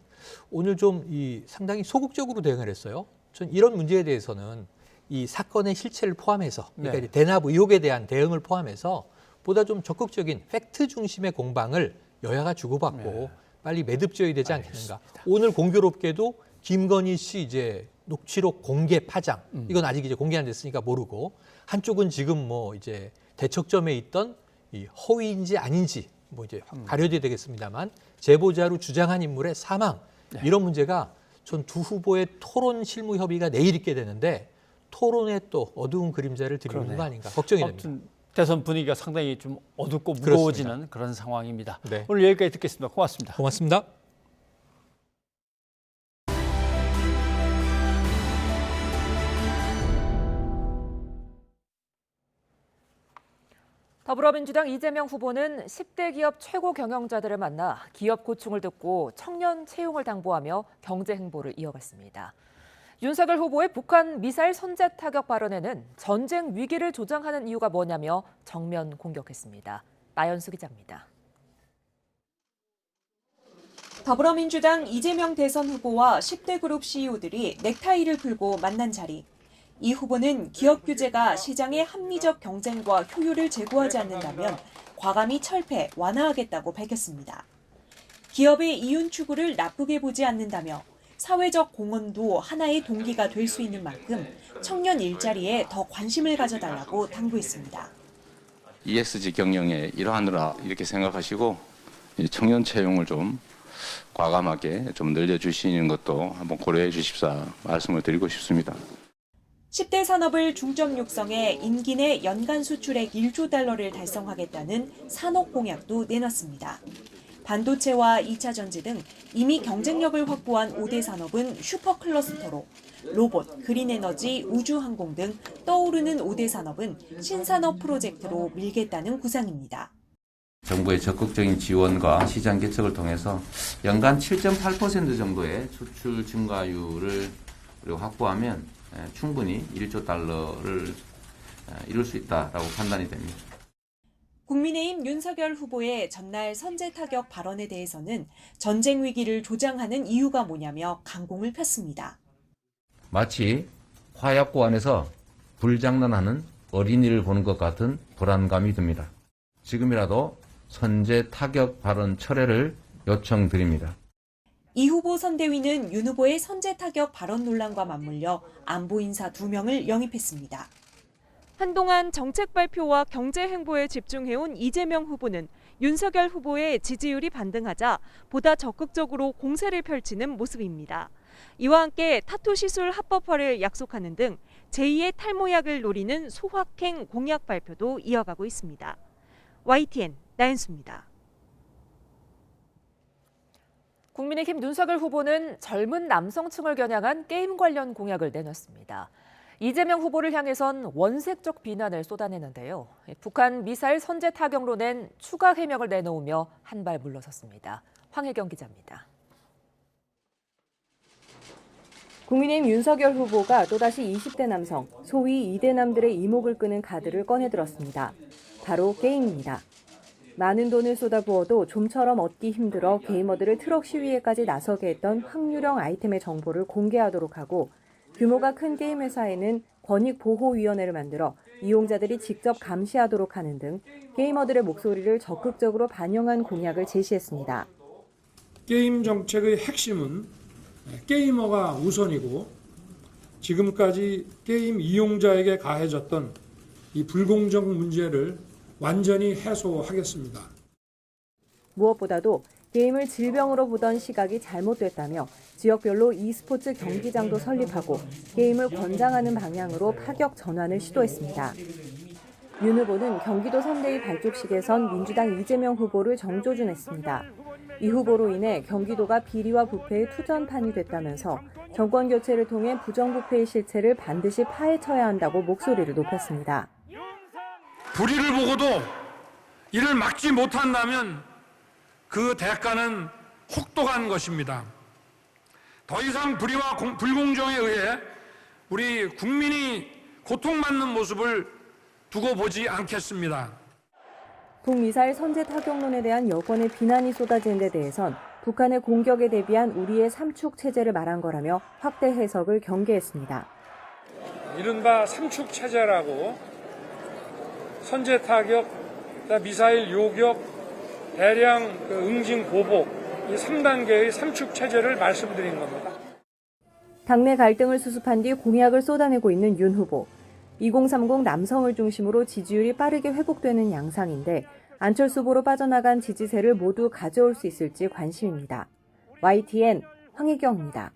오늘 좀 상당히 소극적으로 대응을 했어요. 전 이런 문제에 대해서는 이 사건의 실체를 포함해서 그러니까 대납 의혹에 대한 대응을 포함해서 보다 좀 적극적인 팩트 중심의 공방을 여야가 주고받고 빨리 매듭지어야 되지 않겠는가. 오늘 공교롭게도 김건희 씨 이제 녹취록 공개 파장 이건 아직 이제 공개 안 됐으니까 모르고 한쪽은 지금 뭐 이제 대척점에 있던 이 허위인지 아닌지 뭐 이제 가려져야 되겠습니다만 제보자로 주장한 인물의 사망 이런 문제가 전 두 후보의 토론 실무 협의가 내일 있게 되는데 토론에 또 어두운 그림자를 드리는 거 아닌가 걱정이 됩니다. 대선 분위기가 상당히 좀 어둡고 무거워지는 그런 상황입니다. 오늘 여기까지 듣겠습니다. 고맙습니다. 고맙습니다. 더불어민주당 이재명 후보는 10대 기업 최고 경영자들을 만나 기업 고충을 듣고 청년 채용을 당부하며 경제 행보를 이어갔습니다. 윤석열 후보의 북한 미사일 선제 타격 발언에는 전쟁 위기를 조장하는 이유가 뭐냐며 정면 공격했습니다. 나연수 기자입니다. 더불어민주당 이재명 대선 후보와 10대 그룹 CEO들이 넥타이를 풀고 만난 자리. 이 후보는 기업 규제가 시장의 합리적 경쟁과 효율을 제고하지 않는다면 과감히 철폐, 완화하겠다고 밝혔습니다. 기업의 이윤 추구를 나쁘게 보지 않는다며 사회적 공헌도 하나의 동기가 될 수 있는 만큼 청년 일자리에 더 관심을 가져달라고 당부했습니다. ESG 경영의 일환으로 이렇게 생각하시고 이 청년 채용을 좀 과감하게 좀 늘려주시는 것도 한번 고려해 주십사 말씀을 드리고 싶습니다. 10대 산업을 중점 육성해 임기 내 연간 수출액 1조 달러를 달성하겠다는 산업 공약도 내놨습니다. 반도체와 2차 전지 등 이미 경쟁력을 확보한 5대 산업은 슈퍼클러스터로 로봇, 그린에너지, 우주항공 등 떠오르는 5대 산업은 신산업 프로젝트로 밀겠다는 구상입니다. 정부의 적극적인 지원과 시장 개척을 통해서 연간 7.8% 정도의 수출 증가율을 우리가 확보하면 충분히 1조 달러를 이룰 수 있다라고 판단이 됩니다. 국민의힘 윤석열 후보의 전날 선제 타격 발언에 대해서는 전쟁 위기를 조장하는 이유가 뭐냐며 강공을 폈습니다. 마치 화약고 안에서 불장난하는 어린이를 보는 것 같은 불안감이 듭니다. 지금이라도 선제 타격 발언 철회를 요청드립니다. 이 후보 선대위는 윤 후보의 선제 타격 발언 논란과 맞물려 안보 인사 2명을 영입했습니다. 한동안 정책 발표와 경제 행보에 집중해온 이재명 후보는 윤석열 후보의 지지율이 반등하자 보다 적극적으로 공세를 펼치는 모습입니다. 이와 함께 타투 시술 합법화를 약속하는 등 제2의 탈모약을 노리는 소확행 공약 발표도 이어가고 있습니다. YTN 나연수입니다. 국민의힘 윤석열 후보는 젊은 남성층을 겨냥한 게임 관련 공약을 내놨습니다. 이재명 후보를 향해선 원색적 비난을 쏟아내는데요. 북한 미사일 선제 타격로 낸 추가 해명을 내놓으며 한 발 물러섰습니다. 황혜경 기자입니다. 국민의힘 윤석열 후보가 또다시 20대 남성, 소위 2대남들의 이목을 끄는 카드를 꺼내들었습니다. 바로 게임입니다. 많은 돈을 쏟아부어도 좀처럼 얻기 힘들어 게이머들을 트럭 시위에까지 나서게 했던 확률형 아이템의 정보를 공개하도록 하고 규모가 큰 게임 회사에는 권익보호위원회를 만들어 이용자들이 직접 감시하도록 하는 등 게이머들의 목소리를 적극적으로 반영한 공약을 제시했습니다. 게임 정책의 핵심은 게이머가 우선이고 지금까지 게임 이용자에게 가해졌던 이 불공정 문제를 완전히 해소하겠습니다. 무엇보다도 게임을 질병으로 보던 시각이 잘못됐다며 지역별로 e스포츠 경기장도 설립하고 게임을 권장하는 방향으로 파격 전환을 시도했습니다. 윤 후보는 경기도 선대위 발족식에선 민주당 이재명 후보를 정조준했습니다. 이 후보로 인해 경기도가 비리와 부패의 투전판이 됐다면서 정권 교체를 통해 부정부패의 실체를 반드시 파헤쳐야 한다고 목소리를 높였습니다. 불의를 보고도 이를 막지 못한다면 그 대가는 혹독한 것입니다. 더 이상 불의와 불공정에 의해 우리 국민이 고통받는 모습을 두고 보지 않겠습니다. 북미사일 선제 타격론에 대한 여권의 비난이 쏟아지는 데 대해선 북한의 공격에 대비한 우리의 삼축 체제를 말한 거라며 확대 해석을 경계했습니다. 이른바 삼축 체제라고 선제 타격, 미사일 요격, 대량 응징 보복 이 3단계의 삼축 체제를 말씀드린 겁니다. 당내 갈등을 수습한 뒤 공약을 쏟아내고 있는 윤 후보. 2030 남성을 중심으로 지지율이 빠르게 회복되는 양상인데 안철수 후보로 빠져나간 지지세를 모두 가져올 수 있을지 관심입니다. YTN 황혜경입니다.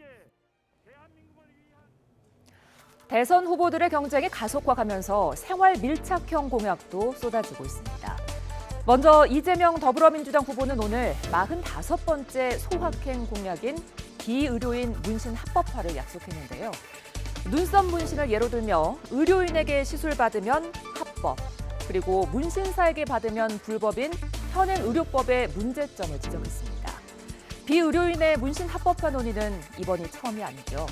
대선 후보들의 경쟁이 가속화가면서 생활 밀착형 공약도 쏟아지고 있습니다. 먼저 이재명 더불어민주당 후보는 오늘 45번째 소확행 공약인 비의료인 문신 합법화를 약속했는데요. 눈썹 문신을 예로 들며 의료인에게 시술받으면 합법, 그리고 문신사에게 받으면 불법인 현행의료법의 문제점을 지적했습니다. 비의료인의 문신 합법화 논의는 이번이 처음이 아니죠.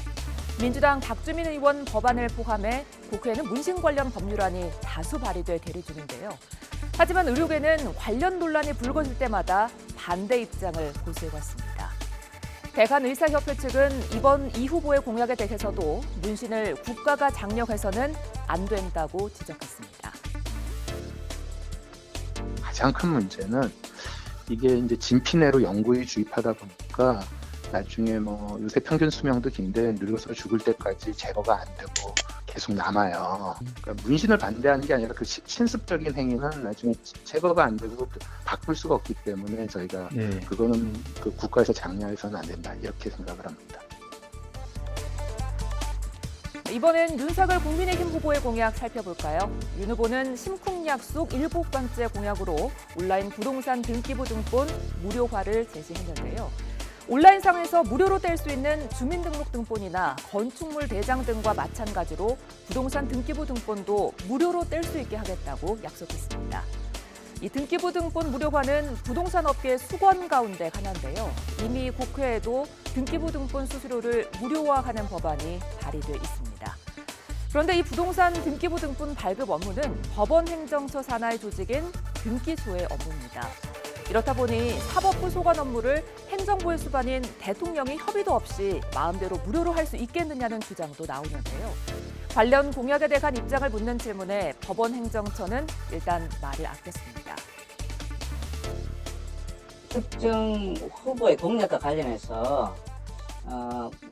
민주당 박주민 의원 법안을 포함해 국회에는 문신 관련 법률안이 다수 발의돼 계류 중인데요. 하지만 의료계는 관련 논란이 불거질 때마다 반대 입장을 고수해왔습니다. 대한의사협회 측은 이번 이 후보의 공약에 대해서도 문신을 국가가 장려해서는 안 된다고 지적했습니다. 가장 큰 문제는 이게 이제 진피내로 연구에 주입하다 보니까 나중에 요새 평균 수명도 긴데 늙어서 죽을 때까지 제거가 안 되고 계속 남아요. 그러니까 문신을 반대하는 게 아니라 그 신습적인 행위는 나중에 제거가 안 되고 바꿀 수가 없기 때문에 저희가 그거는 그 국가에서 장려해서는 안 된다 이렇게 생각을 합니다. 이번엔 윤석열 국민의힘 후보의 공약 살펴볼까요? 윤 후보는 심쿵 약속 7번째 공약으로 온라인 부동산 등기부등본 무료화를 제시했는데요. 온라인상에서 무료로 뗄 수 있는 주민등록등본이나 건축물 대장 등과 마찬가지로 부동산 등기부등본도 무료로 뗄 수 있게 하겠다고 약속했습니다. 이 등기부등본 무료화는 부동산 업계 수건 가운데 하나인데요. 이미 국회에도 등기부등본 수수료를 무료화하는 법안이 발의돼 있습니다. 그런데 이 부동산 등기부등본 발급 업무는 법원 행정처 산하의 조직인 등기소의 업무입니다. 이렇다 보니 사법부 소관 업무를 행정부의 수반인 대통령이 협의도 없이 마음대로 무료로 할 수 있겠느냐는 주장도 나오는데요. 관련 공약에 대한 입장을 묻는 질문에 법원 행정처는 일단 말을 아꼈습니다. 특정 후보의 공약과 관련해서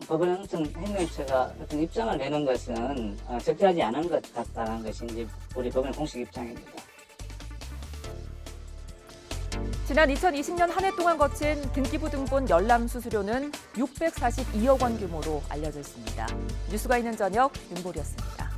법원 행정처가 어떤 입장을 내는 것은 적절하지 않은 것 같다는 것이 이제 우리 법원 공식 입장입니다. 지난 2020년 한 해 동안 거친 등기부등본 열람 수수료는 642억 원 규모로 알려져 있습니다. 뉴스가 있는 저녁 윤보리였습니다.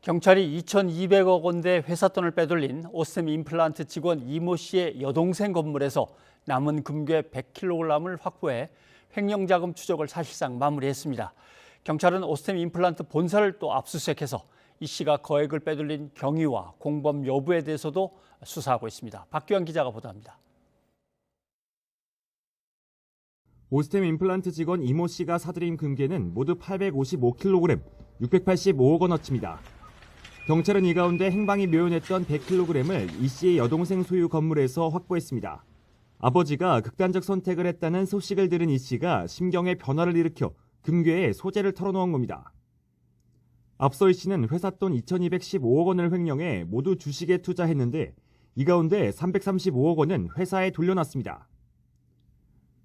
경찰이 2,200억 원대 회사 돈을 빼돌린 오스템 임플란트 직원 이모 씨의 여동생 건물에서 남은 금괴 100kg을 확보해 횡령자금 추적을 사실상 마무리했습니다. 경찰은 오스템 임플란트 본사를 또 압수수색해서 이 씨가 거액을 빼돌린 경위와 공범 여부에 대해서도 수사하고 있습니다. 박규환 기자가 보도합니다. 오스템 임플란트 직원 이모 씨가 사들인 금괴는 모두 855kg, 685억 원어치입니다. 경찰은 이 가운데 행방이 묘연했던 100kg을 이 씨의 여동생 소유 건물에서 확보했습니다. 아버지가 극단적 선택을 했다는 소식을 들은 이 씨가 심경의 변화를 일으켜 금괴에 소재를 털어놓은 겁니다. 앞서 이 씨는 회사 돈 2,215억 원을 횡령해 모두 주식에 투자했는데 이 가운데 335억 원은 회사에 돌려놨습니다.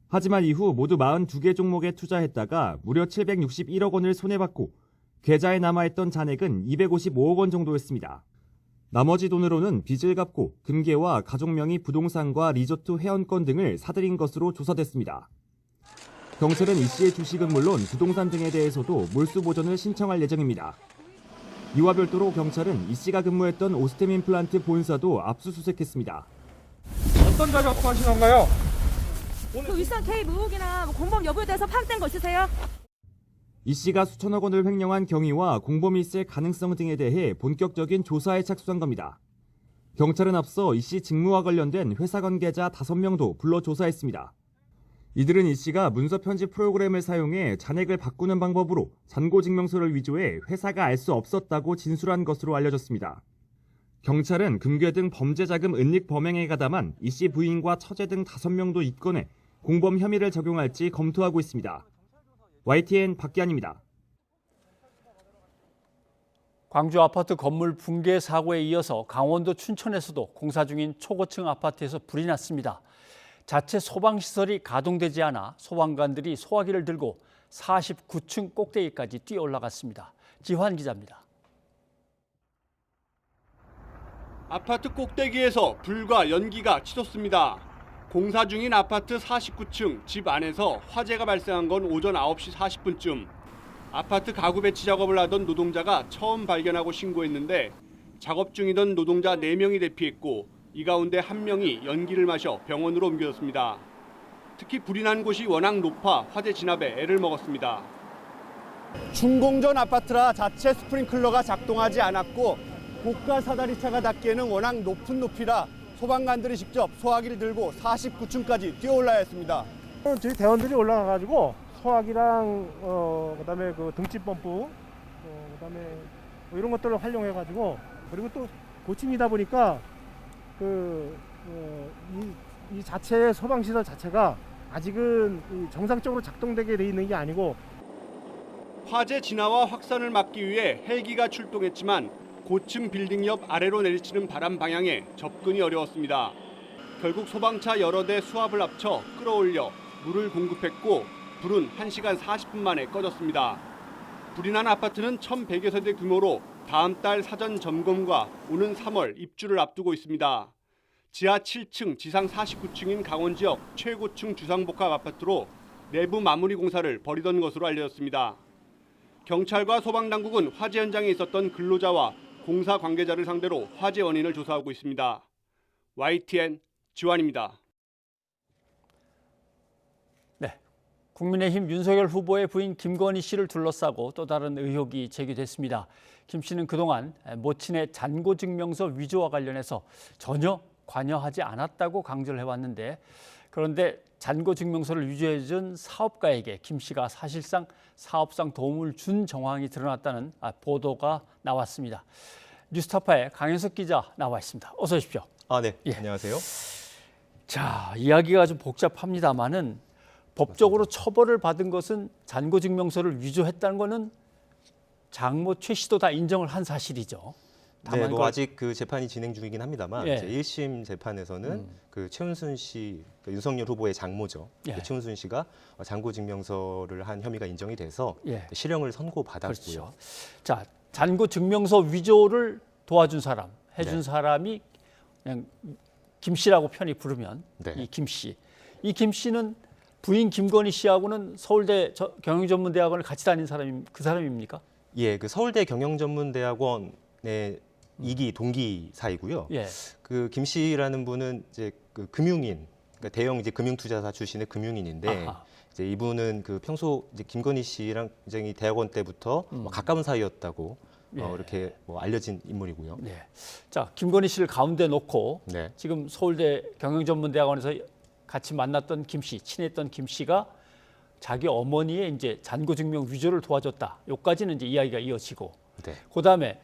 하지만 이후 모두 42개 종목에 투자했다가 무려 761억 원을 손해봤고 계좌에 남아있던 잔액은 255억 원 정도였습니다. 나머지 돈으로는 빚을 갚고 금괴와 가족명의 부동산과 리조트 회원권 등을 사들인 것으로 조사됐습니다. 경찰은 이 씨의 주식은 물론 부동산 등에 대해서도 몰수 보전을 신청할 예정입니다. 이와 별도로 경찰은 이 씨가 근무했던 오스템 임플란트 본사도 압수수색했습니다. 어떤 자료 확보하신 건가요? 그 윗선 개입 의혹이나 공범 여부에 대해서 파악된 거 있으세요? 이 씨가 수천억 원을 횡령한 경위와 공범이 있을 가능성 등에 대해 본격적인 조사에 착수한 겁니다. 경찰은 앞서 이 씨 직무와 관련된 회사 관계자 5명도 불러 조사했습니다. 이들은 이 씨가 문서 편집 프로그램을 사용해 잔액을 바꾸는 방법으로 잔고증명서를 위조해 회사가 알 수 없었다고 진술한 것으로 알려졌습니다. 경찰은 금괴 등 범죄자금 은닉 범행에 가담한 이 씨 부인과 처제 등 5명도 입건해 공범 혐의를 적용할지 검토하고 있습니다. YTN 박기환입니다. 광주 아파트 건물 붕괴 사고에 이어서 강원도 춘천에서도 공사 중인 초고층 아파트에서 불이 났습니다. 자체 소방시설이 가동되지 않아 소방관들이 소화기를 들고 49층 꼭대기까지 뛰어 올라갔습니다. 지환 기자입니다. 아파트 꼭대기에서 불과 연기가 치솟습니다. 공사 중인 아파트 49층 집 안에서 화재가 발생한 건 오전 9시 40분쯤. 아파트 가구 배치 작업을 하던 노동자가 처음 발견하고 신고했는데 작업 중이던 노동자 4명이 대피했고 이 가운데 1명이 연기를 마셔 병원으로 옮겨졌습니다. 특히 불이 난 곳이 워낙 높아 화재 진압에 애를 먹었습니다. 준공전 아파트라 자체 스프링클러가 작동하지 않았고 고가 사다리차가 닿기에는 워낙 높은 높이라 소방관들이 직접 소화기를 들고 49층까지 뛰어올라야 했습니다. 저희 대원들이 올라가가지고 소화기랑 그다음에 그 등집 펌프, 그다음에 뭐 이런 것들을 활용해가지고 그리고 또 고층이다 보니까 이 자체의 소방시설 자체가 아직은 정상적으로 작동되게 돼 있는 게 아니고 화재 진화와 확산을 막기 위해 헬기가 출동했지만 고층 빌딩 옆 아래로 내리치는 바람 방향에 접근이 어려웠습니다. 결국 소방차 여러 대 수압을 합쳐 끌어올려 물을 공급했고 불은 1시간 40분 만에 꺼졌습니다. 불이 난 아파트는 1,100여 세대 규모로 다음 달 사전 점검과 오는 3월 입주를 앞두고 있습니다. 지하 7층, 지상 49층인 강원 지역 최고층 주상복합 아파트로 내부 마무리 공사를 벌이던 것으로 알려졌습니다. 경찰과 소방당국은 화재 현장에 있었던 근로자와 공사 관계자를 상대로 화재 원인을 조사하고 있습니다. YTN 지환입니다. 네, 국민의힘 윤석열 후보의 부인 김건희 씨를 둘러싸고 또 다른 의혹이 제기됐습니다. 김 씨는 그동안 모친의 잔고증명서 위조와 관련해서 전혀 관여하지 않았다고 강조를 해왔는데, 그런데 잔고증명서를 위조해준 사업가에게 김 씨가 사실상 사업상 도움을 준 정황이 드러났다는 보도가 나왔습니다. 뉴스타파의 강현석 기자 나와 있습니다. 어서 오십시오. 네. 예. 안녕하세요. 자, 이야기가 좀 복잡합니다만은 법적으로 처벌을 받은 것은 잔고증명서를 위조했다는 것은 장모 최 씨도 다 인정을 한 사실이죠. 네, 뭐 아직 그 재판이 진행 중이긴 합니다만 예. 이제 1심 재판에서는 그 최은순 씨, 그 윤석열 후보의 장모죠. 예. 그 최은순 씨가 잔고증명서를 한 혐의가 인정이 돼서 예. 실형을 선고받았고요. 그렇죠. 자, 잔고증명서 위조를 도와준 사람, 해준 네. 사람이 그냥 김 씨라고 편히 부르면 네. 이 김 씨. 이 김 씨는 부인 김건희 씨하고는 서울대 경영전문대학원을 같이 다닌 사람입니까? 예, 그 서울대 경영전문대학원의 2기 동기 사이고요. 예. 그 김 씨라는 분은 이제 그 금융인, 그러니까 대형 이제 금융투자사 출신의 금융인인데 아하. 이제 이분은 그 평소 이제 김건희 씨랑 굉장히 대학원 때부터 뭐 가까운 사이였다고 예. 이렇게 뭐 알려진 인물이고요. 네. 자, 김건희 씨를 가운데 놓고 네. 지금 서울대 경영전문대학원에서 같이 만났던 김 씨, 친했던 김 씨가 자기 어머니의 이제 잔고증명 위조를 도와줬다. 여기까지는 이제 이야기가 이어지고, 네. 그다음에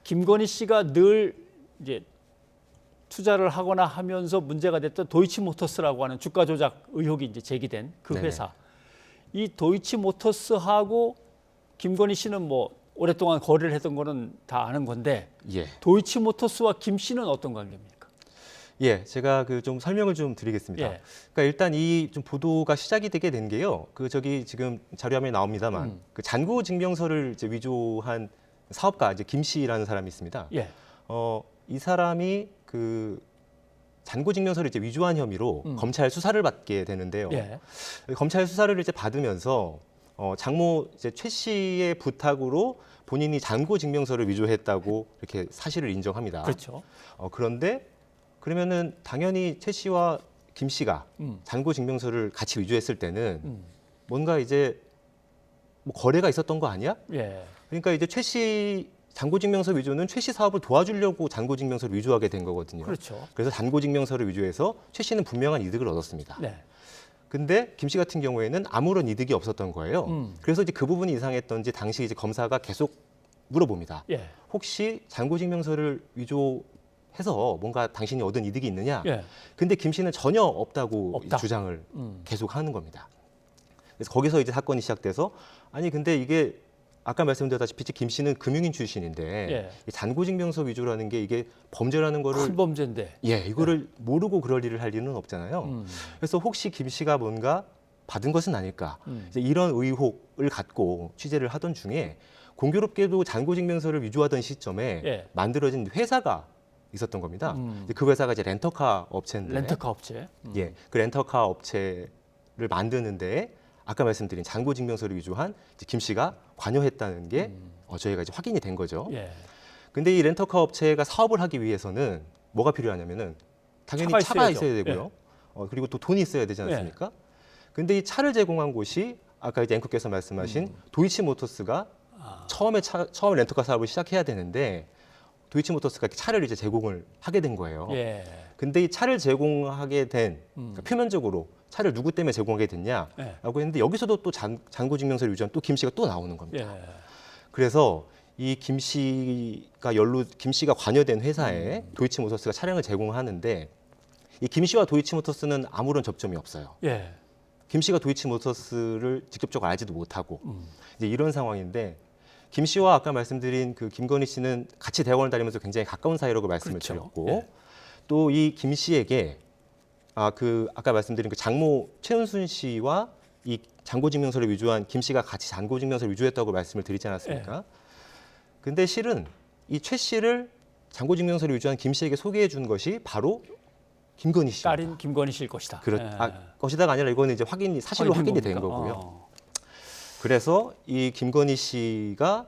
김건희 씨가 늘 이제 투자를 하거나 하면서 문제가 됐던 도이치모터스라고 하는 주가 조작 의혹이 이제 제기된 그 네네. 회사. 이 도이치모터스하고 김건희 씨는 뭐 오랫동안 거래를 했던 거는 다 아는 건데, 예. 도이치모터스와 김 씨는 어떤 관계입니까? 예, 제가 그 좀 설명을 좀 드리겠습니다. 예. 그러니까 일단 이 좀 보도가 시작이 되게 된 게요. 그 저기 지금 자료화면에 나옵니다만 그 잔고 증명서를 이제 위조한 사업가 이제 김 씨라는 사람이 있습니다. 예. 이 사람이 그 잔고 증명서를 이제 위조한 혐의로 검찰 수사를 받게 되는데요. 예. 검찰 수사를 이제 받으면서 장모 이제 최 씨의 부탁으로 본인이 잔고 증명서를 위조했다고 이렇게 사실을 인정합니다. 그렇죠. 그런데 그러면은 당연히 최 씨와 김 씨가 잔고 증명서를 같이 위조했을 때는 뭔가 이제 뭐 거래가 있었던 거 아니야? 예. 그러니까 이제 최 씨 잔고증명서 위조는 최 씨 사업을 도와주려고 잔고증명서를 위조하게 된 거거든요. 그렇죠. 그래서 잔고증명서를 위조해서 최 씨는 분명한 이득을 얻었습니다. 네. 근데 김 씨 같은 경우에는 아무런 이득이 없었던 거예요. 그래서 이제 그 부분이 이상했던지 당시 이제 검사가 계속 물어봅니다. 예. 혹시 잔고증명서를 위조해서 뭔가 당신이 얻은 이득이 있느냐? 예. 근데 김 씨는 전혀 없다고 없다. 주장을 계속 하는 겁니다. 그래서 거기서 이제 사건이 시작돼서 아니 근데 이게 아까 말씀드렸다시피 김 씨는 금융인 출신인데 예. 이 잔고증명서 위조라는 게 이게 범죄라는 거를 큰 범죄인데. 예, 이거를 모르고 그럴 일을 할 리는 없잖아요. 그래서 혹시 김 씨가 뭔가 받은 것은 아닐까 이제 이런 의혹을 갖고 취재를 하던 중에 공교롭게도 잔고증명서를 위조하던 시점에 예. 만들어진 회사가 있었던 겁니다. 그 회사가 이제 렌터카 업체인데 렌터카 업체. 예, 그 렌터카 업체를 만드는데 아까 말씀드린 잔고증명서를 위조한 이제 김 씨가 관여했다는 게 저희가 이제 확인이 된 거죠. 예. 근데 이 렌터카 업체가 사업을 하기 위해서는 뭐가 필요하냐면은 당연히 차가 있어야 되고요. 그리고 또 돈이 있어야 되지 않습니까? 근데 이 차를 제공한 곳이 아까 이제 앵커께서 말씀하신 도이치모터스가 처음에 렌터카 사업을 시작해야 되는데 도이치모터스가 차를 이제 제공을 하게 된 거예요. 예. 근데 이 차를 제공하게 된 그러니까 표면적으로 차를 누구 때문에 제공하게 됐냐라고 했는데 여기서도 또 잔고증명서를 위조한 또 김 씨가 또 나오는 겁니다. 예. 그래서 이 김 씨가 관여된 회사에 도이치모터스가 차량을 제공하는데 이 김 씨와 도이치모터스는 아무런 접점이 없어요. 예. 김 씨가 도이치모터스를 직접적으로 알지도 못하고 이제 이런 상황인데 김 씨와 아까 말씀드린 그 김건희 씨는 같이 대학원을 다니면서 굉장히 가까운 사이라고 말씀을 그렇죠. 드렸고 예. 또 이 김 씨에게 아까 말씀드린 그 장모 최은순 씨와 이 잔고증명서를 위조한 김 씨가 같이 잔고증명서를 위조했다고 말씀을 드리지 않았습니까? 근데 실은 이 최 씨를 잔고증명서를 위조한 김 씨에게 소개해 준 것이 바로 김건희 씨. 딸인 김건희 씨일 것이다. 것이다가 아니라 이거는 이제 사실로 확인이 된 거고요. 그래서 이 김건희 씨가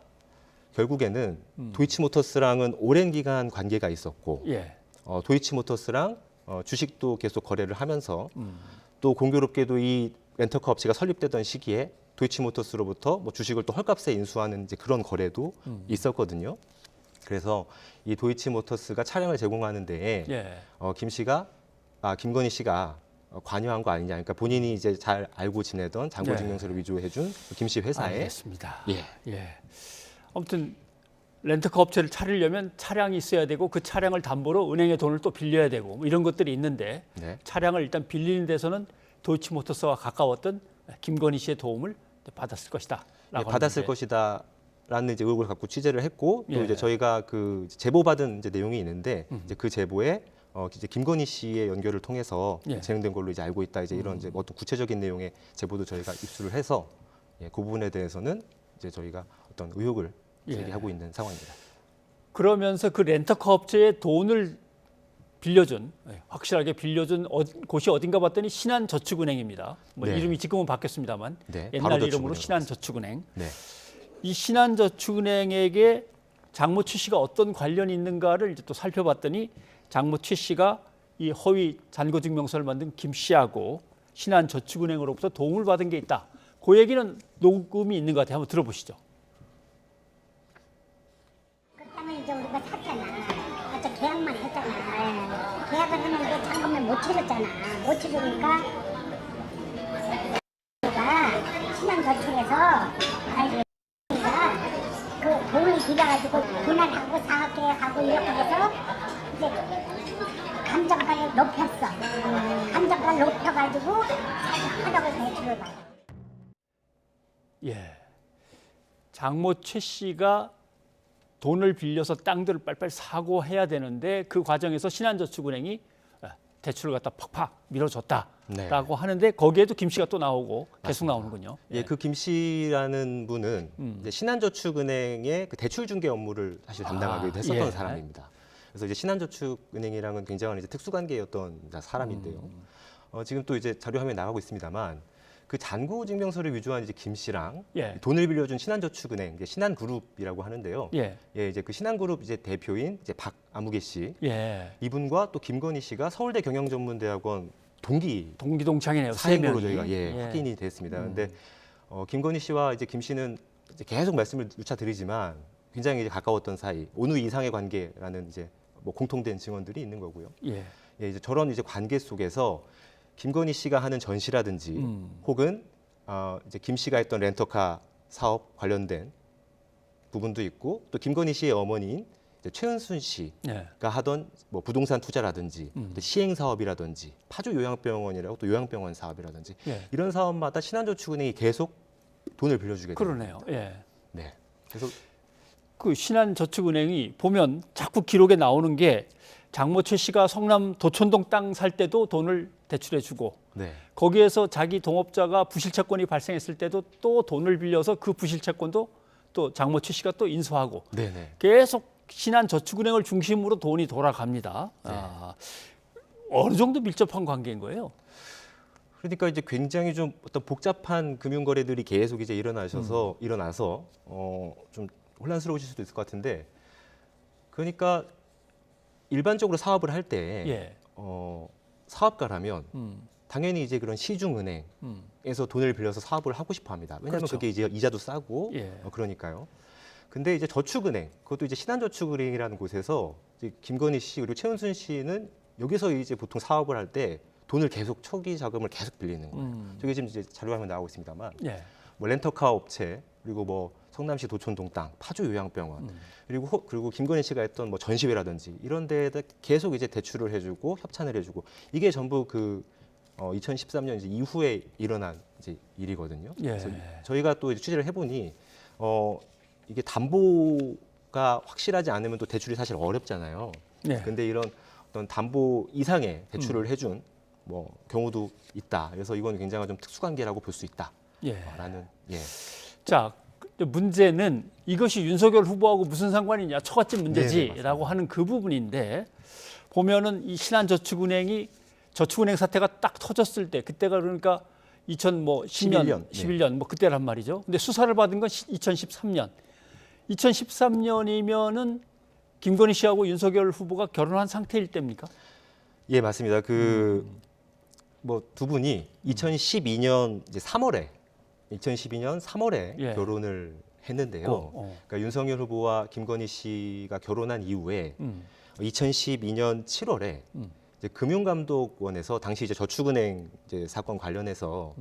결국에는 도이치모터스랑은 오랜 기간 관계가 있었고 도이치모터스랑 주식도 계속 거래를 하면서 또 공교롭게도 이 렌터카 업체가 설립되던 시기에 도이치모터스로부터 뭐 주식을 또 헐값에 인수하는 이제 그런 거래도 있었거든요. 그래서 이 도이치모터스가 차량을 제공하는 데에 김건희 씨가 관여한 거 아니냐. 그러니까 본인이 이제 잘 알고 지내던 잔고증명서를 위조해준 김 씨 회사에. 알겠습니다. 아무튼 렌터카 업체를 차리려면 차량이 있어야 되고 그 차량을 담보로 은행에 돈을 또 빌려야 되고 뭐 이런 것들이 있는데 차량을 일단 빌리는 데서는 도이치모터스와 가까웠던 김건희 씨의 도움을 받았을 것이다. 받았을 것이다라는 이제 의혹을 갖고 취재를 했고 또 이제 저희가 그 제보받은 이제 내용이 있는데 이제 그 제보에 이제 김건희 씨의 연결을 통해서 진행된 걸로 이제 알고 있다. 이제 이런 이제 어떤 구체적인 내용의 제보도 저희가 입수를 해서 그 부분에 대해서는 이제 저희가 어떤 의혹을 제기하고 있는 상황입니다. 그러면서 그 렌터카 업체에 돈을 빌려준 확실하게 빌려준 곳이 어딘가 봤더니 신한저축은행입니다. 뭐 이름이 지금은 바뀌었습니다만 옛날 이름으로 신한저축은행. 이 신한저축은행에게 장모 최 씨가 어떤 관련이 있는가를 이제 또 살펴봤더니 장모 최 씨가 이 허위 잔고증명서를 만든 김 씨하고 신한저축은행으로부터 도움을 받은 게 있다. 그 얘기는 녹음이 있는 것 같아요. 한번 들어보시죠. 그 땅을 이제 우리가 샀잖아. 어차 계약만 했잖아. 계약을 했는데 잔금을 못 치렀잖아. 못 치르니까 신한저축에서 그 돈을 빌려가지고 분할하고 사업계획하고 이렇게 해서 이제 감정가를 높였어. 감정가를 높여가지고 하라고 대출을 받아. 장모 최 씨가 돈을 빌려서 땅들을 빨리빨리 사고 해야 되는데 그 과정에서 신한저축은행이 대출을 갖다 팍팍 밀어줬다라고 하는데 거기에도 김 씨가 또 나오고 계속 나오는군요. 그 김 씨라는 분은 이제 신한저축은행의 그 대출 중개 업무를 사실 담당하기도 했었던 사람입니다. 그래서 이제 신한저축은행이랑은 굉장한 이제 특수관계였던 사람인데요. 지금 또 이제 자료 화면에 나가고 있습니다만 그 잔고증명서를 위조한 이제 김 씨랑 돈을 빌려준 신한저축은행, 이제 신한그룹이라고 하는데요. 이제 그 신한그룹 이제 대표인 이제 박아무개 씨, 이분과 또 김건희 씨가 서울대 경영전문대학원 동기동창이네요. 사행으로 저희가 확인이 됐습니다. 그런데 김건희 씨와 이제 김 씨는 이제 계속 말씀을 누차 드리지만 굉장히 이제 가까웠던 사이, 온누 이상의 관계라는 이제 뭐 공통된 증언들이 있는 거고요. 이제 저런 이제 관계 속에서 김건희 씨가 하는 전시라든지 혹은 이제 김 씨가 했던 렌터카 사업 관련된 부분도 있고 또 김건희 씨의 어머니인 이제 최은순 씨가 하던 뭐 부동산 투자라든지 시행 사업이라든지 파주 요양병원이라고 또 요양병원 사업이라든지 이런 사업마다 신한저축은행이 계속 돈을 빌려주게 됩니다. 그러네요. 그래서 그 신한저축은행이 보면 자꾸 기록에 나오는 게 장모 최 씨가 성남 도촌동 땅 살 때도 돈을 대출해주고 거기에서 자기 동업자가 부실채권이 발생했을 때도 또 돈을 빌려서 그 부실채권도 또 장모 최 씨가 또 인수하고 계속 신한저축은행을 중심으로 돈이 돌아갑니다. 어느 정도 밀접한 관계인 거예요? 그러니까 이제 굉장히 좀 어떤 복잡한 금융 거래들이 계속 이제 일어나서 좀 혼란스러우실 수도 있을 것 같은데 그러니까 일반적으로 사업을 할 때 사업가라면 당연히 이제 그런 시중은행에서 돈을 빌려서 사업을 하고 싶어 합니다. 왜냐하면 그게 이제 이자도 싸고 그러니까요. 근데 이제 저축은행, 그것도 이제 신한저축은행이라는 곳에서 이제 김건희 씨 그리고 최은순 씨는 여기서 이제 보통 사업을 할 때 돈을 계속 초기 자금을 계속 빌리는 거예요. 저기 지금 이제 자료 화면 나오고 있습니다만 뭐 렌터카 업체 그리고 뭐 성남시 도촌동 땅, 파주 요양병원 그리고 김건희 씨가 했던 뭐 전시회라든지 이런 데에다 계속 이제 대출을 해주고 협찬을 해주고 이게 전부 그 2013년 이제 이후에 일어난 이제 일이거든요. 그래서 저희가 또 취재를 해보니 이게 담보가 확실하지 않으면 또 대출이 사실 어렵잖아요. 근데 이런 어떤 담보 이상의 대출을 해준 뭐 경우도 있다. 그래서 이건 굉장히 좀 특수관계라고 볼 수 있다. 라는 자, 문제는 이것이 윤석열 후보하고 무슨 상관이냐, 처갓집 문제지라고 하는 그 부분인데 보면은 이 신한저축은행이 저축은행 사태가 딱 터졌을 때 그때가 그러니까 2011년 뭐 그때란 말이죠. 근데 수사를 받은 건 2013년. 2013년이면은 김건희 씨하고 윤석열 후보가 결혼한 상태일 때입니까? 예, 맞습니다. 그 뭐 두 분이 2012년 이제 2012년 3월에 결혼을 했는데요. 그러니까 윤석열 후보와 김건희 씨가 결혼한 이후에 2012년 7월에 이제 금융감독원에서 당시 이제 저축은행 이제 사건 관련해서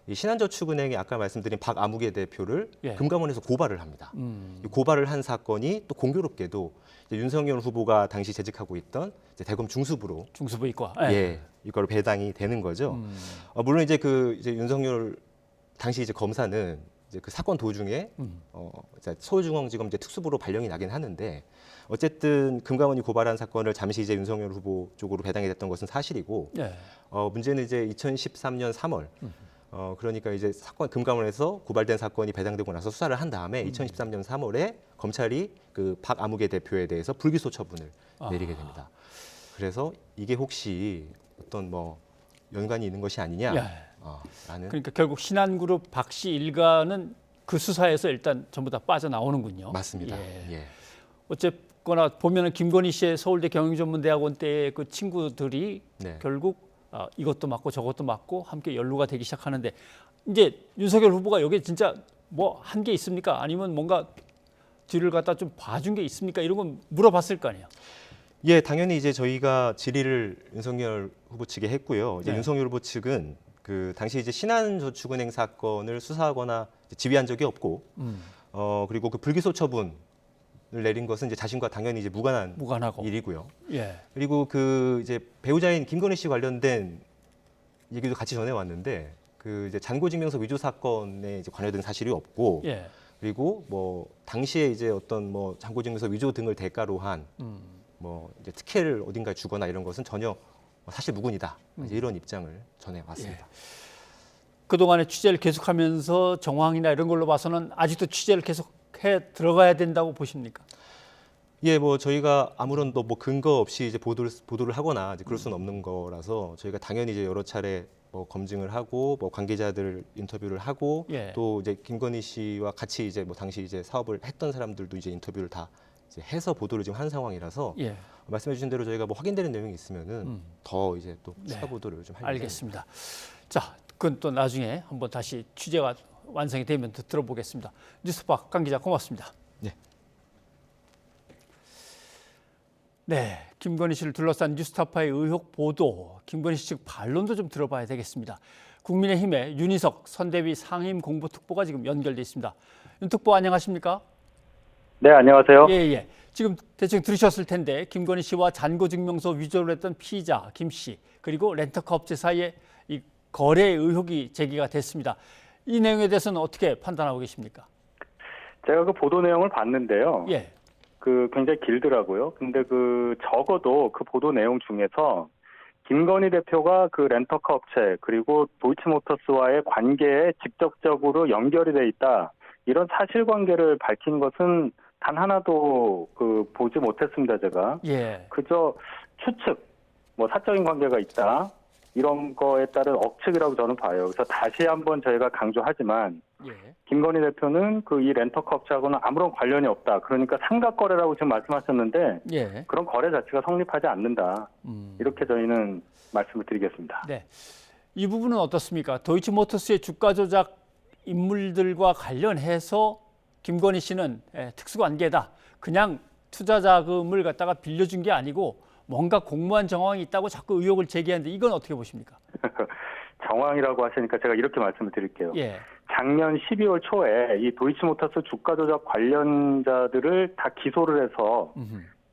이 신한저축은행의 아까 말씀드린 박아무개 대표를 금감원에서 고발을 합니다. 이 고발을 한 사건이 또 공교롭게도 이제 윤석열 후보가 당시 재직하고 있던 이제 대검 중수부로 이과 이거로 배당이 되는 거죠. 물론 이제 이제 윤석열 당시 이제 검사는 이제 그 사건 도중에 서울중앙지검 이제 특수부로 발령이 나긴 하는데 어쨌든 금감원이 고발한 사건을 잠시 이제 윤석열 후보 쪽으로 배당이 됐던 것은 사실이고 문제는 이제 2013년 3월 그러니까 이제 금감원에서 고발된 사건이 배당되고 나서 수사를 한 다음에 2013년 3월에 검찰이 그 박아무개 대표에 대해서 불기소 처분을 내리게 됩니다. 그래서 이게 혹시 어떤 뭐 연관이 있는 것이 아니냐? 라는. 그러니까 결국 신한그룹 박 씨 일가는 그 수사에서 일단 전부 다 빠져나오는군요. 맞습니다. 어쨌거나 보면은 김건희 씨의 서울대 경영전문대학원 때의 그 친구들이 결국 이것도 맞고 저것도 맞고 함께 연루가 되기 시작하는데 이제 윤석열 후보가 여기에 진짜 뭐 한 게 있습니까? 아니면 뭔가 뒤를 갖다 좀 봐준 게 있습니까? 이런 건 물어봤을 거 아니에요. 예, 당연히 이제 저희가 질의를 윤석열 후보 측에 했고요. 이제 윤석열 후보 측은 그 당시 이제 신한저축은행 사건을 수사하거나 지휘한 적이 없고, 그리고 그 불기소 처분을 내린 것은 이제 자신과 당연히 이제 무관하고 일이고요. 그리고 그 이제 배우자인 김건희 씨 관련된 얘기도 같이 전해왔는데, 그 이제 잔고증명서 위조 사건에 이제 관여된 사실이 없고, 그리고 뭐 당시에 이제 어떤 뭐 잔고증명서 위조 등을 대가로 한 뭐 이제 특혜를 어딘가에 주거나 이런 것은 전혀 사실 무근이다. 이런 입장을 전해왔습니다. 그동안의 취재를 계속하면서 정황이나 이런 걸로 봐서는 아직도 취재를 계속해 들어가야 된다고 보십니까? 예, 뭐 저희가 아무런 뭐 근거 없이 이제 보도를 하거나 이제 그럴 수는 없는 거라서 저희가 당연히 이제 여러 차례 뭐 검증을 하고 뭐 관계자들 인터뷰를 하고 또 이제 김건희 씨와 같이 이제 뭐 당시 이제 사업을 했던 사람들도 이제 인터뷰를 다 이제 해서 보도를 지금 한 상황이라서 말씀해주신 대로 저희가 뭐 확인되는 내용이 있으면은 더 이제 또 추가 보도를 좀 하려고 알겠습니다. 자, 그건 또 나중에 한번 다시 취재가 완성이 되면 더 들어보겠습니다. 뉴스파 강 기자 고맙습니다. 네, 김건희 씨를 둘러싼 뉴스타파의 의혹 보도, 김건희 씨 측 반론도 좀 들어봐야 되겠습니다. 국민의힘의 윤희석 선대위 상임공보특보가 지금 연결돼 있습니다. 윤 특보 안녕하십니까? 네, 안녕하세요. 예. 지금 대충 들으셨을 텐데 김건희 씨와 잔고증명서 위조를 했던 피의자 김 씨 그리고 렌터카 업체 사이에 이 거래 의혹이 제기가 됐습니다. 이 내용에 대해서는 어떻게 판단하고 계십니까? 제가 그 보도 내용을 봤는데요. 그 굉장히 길더라고요. 근데 그 적어도 그 보도 내용 중에서 김건희 대표가 그 렌터카 업체 그리고 도이치모터스와의 관계에 직접적으로 연결이 돼 있다. 이런 사실관계를 밝힌 것은 단 하나도 그 보지 못했습니다, 제가. 그저 추측, 뭐 사적인 관계가 있다. 이런 거에 따른 억측이라고 저는 봐요. 그래서 다시 한번 저희가 강조하지만 김건희 대표는 그 이 렌터카 업체하고는 아무런 관련이 없다. 그러니까 삼각거래라고 지금 말씀하셨는데 그런 거래 자체가 성립하지 않는다. 이렇게 저희는 말씀을 드리겠습니다. 네, 이 부분은 어떻습니까? 도이치모터스의 주가 조작 인물들과 관련해서 김건희 씨는 특수관계다. 그냥 투자 자금을 갖다가 빌려준 게 아니고 뭔가 공모한 정황이 있다고 자꾸 의혹을 제기하는데 이건 어떻게 보십니까? 정황이라고 하시니까 제가 이렇게 말씀을 드릴게요. 작년 12월 초에 이 도이치모터스 주가 조작 관련자들을 다 기소를 해서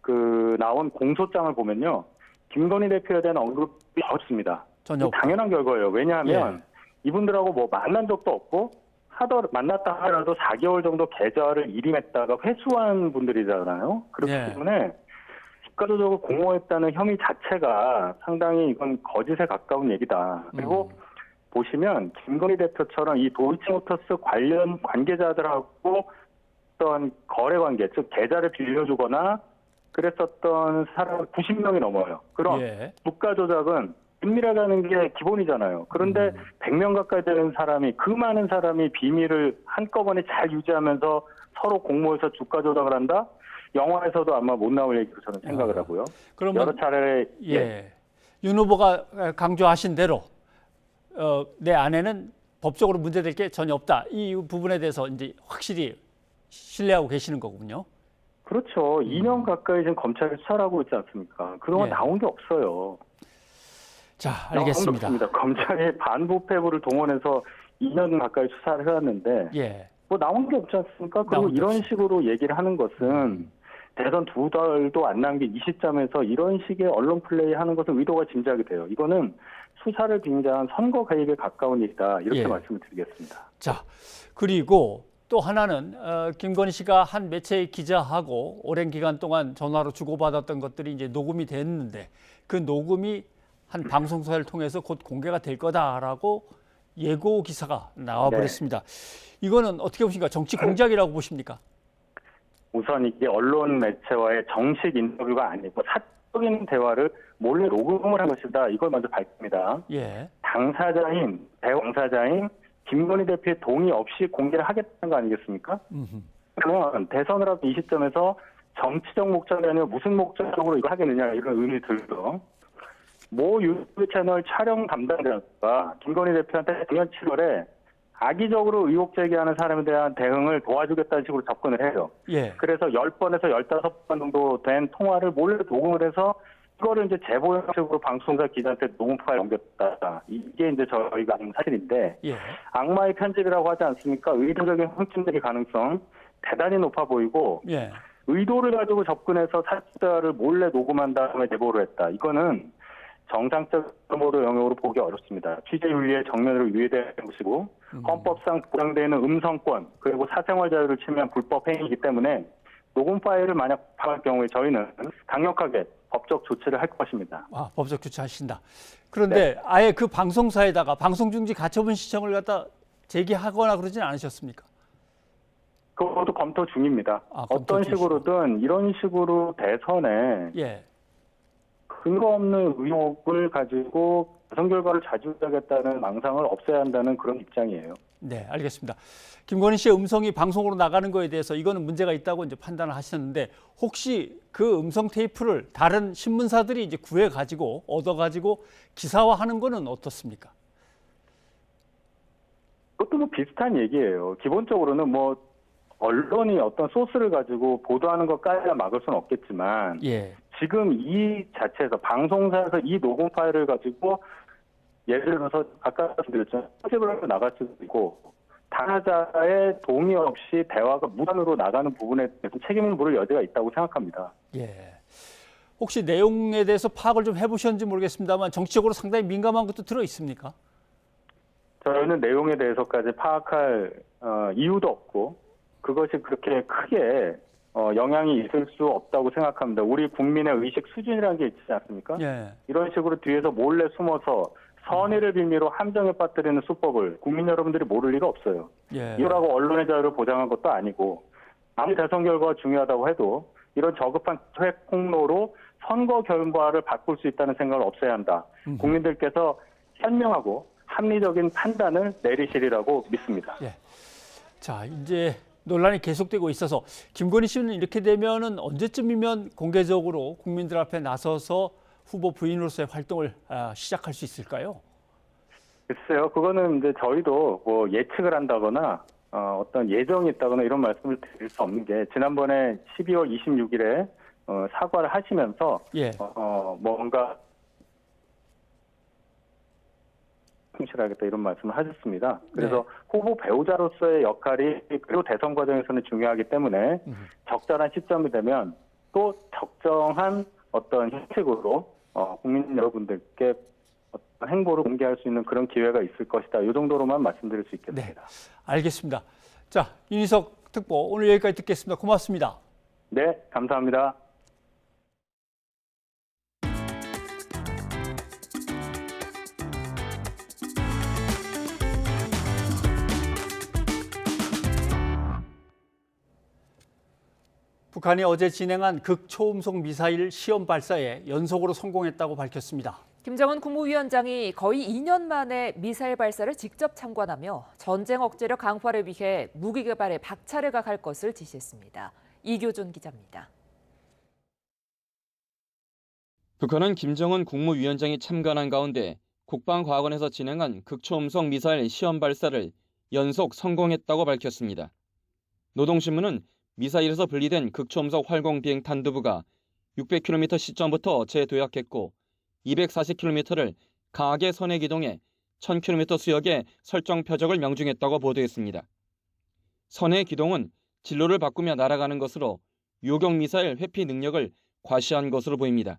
그 나온 공소장을 보면요. 김건희 대표에 대한 언급이 없습니다. 당연한 결과예요. 왜냐하면 이분들하고 뭐 만난 적도 없고 만났다 하더라도 4개월 정도 계좌를 일임했다가 회수한 분들이잖아요. 그렇기 때문에 국가조작을 공모했다는 혐의 자체가 상당히 이건 거짓에 가까운 얘기다. 그리고 보시면 김건희 대표처럼 이 도이치모터스 관련 관계자들하고 어떤 거래 관계, 즉 계좌를 빌려주거나 그랬었던 사람 90명이 넘어요. 그럼 국가조작은 은밀하게 하는 게 기본이잖아요. 그런데 100명 가까이 되는 사람이, 그 많은 사람이 비밀을 한꺼번에 잘 유지하면서 서로 공모해서 주가 조작을 한다? 영화에서도 아마 못 나올 얘기로 저는 생각을 하고요. 그러면 여러 차례 윤 후보가 강조하신 대로 내 아내는 법적으로 문제될 게 전혀 없다. 이 부분에 대해서 이제 확실히 신뢰하고 계시는 거군요. 그렇죠. 2년 가까이 지금 검찰이 수사를 하고 있지 않습니까? 그동안 나온 게 없어요. 자, 알겠습니다. 검찰이 반부패부를 동원해서 2년 가까이 수사를 해왔는데 뭐 나온 게 없지 않습니까? 그리고 이런 식으로 얘기를 하는 것은 대선 2달도 안 남긴 이 시점에서 이런 식의 언론 플레이 하는 것은 의도가 짐작이 돼요. 이거는 수사를 빙자한 선거 개입에 가까운 일이다. 이렇게 말씀을 드리겠습니다. 자, 그리고 또 하나는 김건희 씨가 한 매체의 기자하고 오랜 기간 동안 전화로 주고받았던 것들이 이제 녹음이 됐는데 그 녹음이 한 방송사를 통해서 곧 공개가 될 거다라고 예고 기사가 나와버렸습니다. 이거는 어떻게 보십니까? 정치 공작이라고 보십니까? 우선 이게 언론 매체와의 정식 인터뷰가 아니고 사적인 대화를 몰래 녹음을 한 것이다. 이걸 먼저 밝힙니다. 당사자인, 대당사자인 김건희 대표의 동의 없이 공개를 하겠다는 거 아니겠습니까? 그러면 대선을 앞둔 이 시점에서 정치적 목적이 아니라 무슨 목적으로 이거 하겠느냐 이런 의문이 들고요. 모 유튜브 채널 촬영 담당자가 김건희 대표한테 작년 7월에 악의적으로 의혹 제기하는 사람에 대한 대응을 도와주겠다는 식으로 접근을 해요. 그래서 10번에서 15번 정도 된 통화를 몰래 녹음을 해서 이거를 이제 제보 형식으로 방송사 기자한테 녹음 파일 옮겼다. 이게 이제 저희가 아는 사실인데 악마의 편집이라고 하지 않습니까? 의도적인 훔침될 가능성 대단히 높아 보이고 의도를 가지고 접근해서 사실을 몰래 녹음한 다음에 제보를 했다. 이거는 정상적 모드 영역으로 보기 어렵습니다. 취재 윤리의 정면으로 위배되는 것이고 헌법상 보장되는 음성권 그리고 사생활 자유를 침해한 불법 행위이기 때문에 녹음 파일을 만약 파악할 경우에 저희는 강력하게 법적 조치를 할 것입니다. 법적 조치하신다. 그런데 아예 그 방송사에다가 방송중지 가처분 신청을 갖다 제기하거나 그러진 않으셨습니까? 그것도 검토 중입니다. 어떤 식으로든 이런 식으로 대선에 근거 없는 의혹을 가지고 대선 결과를 좌지우지하겠다는 망상을 없애야 한다는 그런 입장이에요. 네, 알겠습니다. 김건희 씨의 음성이 방송으로 나가는 거에 대해서 이거는 문제가 있다고 이제 판단을 하셨는데 혹시 그 음성 테이프를 다른 신문사들이 이제 구해 가지고 얻어 가지고 기사화하는 거는 어떻습니까? 그것도 뭐 비슷한 얘기예요. 기본적으로는 뭐 언론이 어떤 소스를 가지고 보도하는 것까지야 막을 수는 없겠지만 지금 이 자체에서 방송사에서 이 녹음 파일을 가지고 예를 들어서 아까 말씀드렸죠. 편집을 나갈 수도 있고 당사자의 동의 없이 대화가 무단으로 나가는 부분에 대해서 책임을 물을 여지가 있다고 생각합니다. 혹시 내용에 대해서 파악을 좀 해보셨는지 모르겠습니다만 정치적으로 상당히 민감한 것도 들어 있습니까? 저희는 내용에 대해서까지 파악할 이유도 없고 그것이 그렇게 크게 영향이 있을 수 없다고 생각합니다. 우리 국민의 의식 수준이라는 게 있지 않습니까? 이런 식으로 뒤에서 몰래 숨어서 선의를 빌미로 함정에 빠뜨리는 수법을 국민 여러분들이 모를 리가 없어요. 이거라고 언론의 자유를 보장한 것도 아니고 아무리 대선 결과가 중요하다고 해도 이런 저급한 폭로로 선거 결과를 바꿀 수 있다는 생각을 없애야 한다. 국민들께서 현명하고 합리적인 판단을 내리시리라고 믿습니다. 자, 이제 논란이 계속되고 있어서 김건희 씨는 이렇게 되면은 언제쯤이면 공개적으로 국민들 앞에 나서서 후보 부인으로서의 활동을 시작할 수 있을까요? 글쎄요, 그거는 이제 저희도 뭐 예측을 한다거나 어떤 예정이 있다거나 이런 말씀을 드릴 수 없는 게 지난번에 12월 26일에 사과를 하시면서 뭔가 충실하겠다 이런 말씀을 하셨습니다. 그래서 후보 배우자로서의 역할이 그리고 대선 과정에서는 중요하기 때문에 적절한 시점이 되면 또 적정한 어떤 형식으로 국민 여러분들께 어떤 행보를 공개할 수 있는 그런 기회가 있을 것이다. 이 정도로만 말씀드릴 수 있겠습니다. 알겠습니다. 자, 윤희석 특보 오늘 여기까지 듣겠습니다. 고맙습니다. 네, 감사합니다. 북한이 어제 진행한 극초음속 미사일 시험 발사에 연속으로 성공했다고 밝혔습니다. 김정은 국무위원장이 거의 2년 만에 미사일 발사를 직접 참관하며 전쟁 억제력 강화를 위해 무기 개발에 박차를 가할 것을 지시했습니다. 이교준 기자입니다. 북한은 김정은 국무위원장이 참관한 가운데 국방과학원에서 진행한 극초음속 미사일 시험 발사를 연속 성공했다고 밝혔습니다. 노동신문은 미사일에서 분리된 극초음속 활공 비행 탄두부가 600km 시점부터 재도약했고 240km를 강하게 선해 기동해 1000km 수역의 설정 표적을 명중했다고 보도했습니다. 선해 기동은 진로를 바꾸며 날아가는 것으로 요격 미사일 회피 능력을 과시한 것으로 보입니다.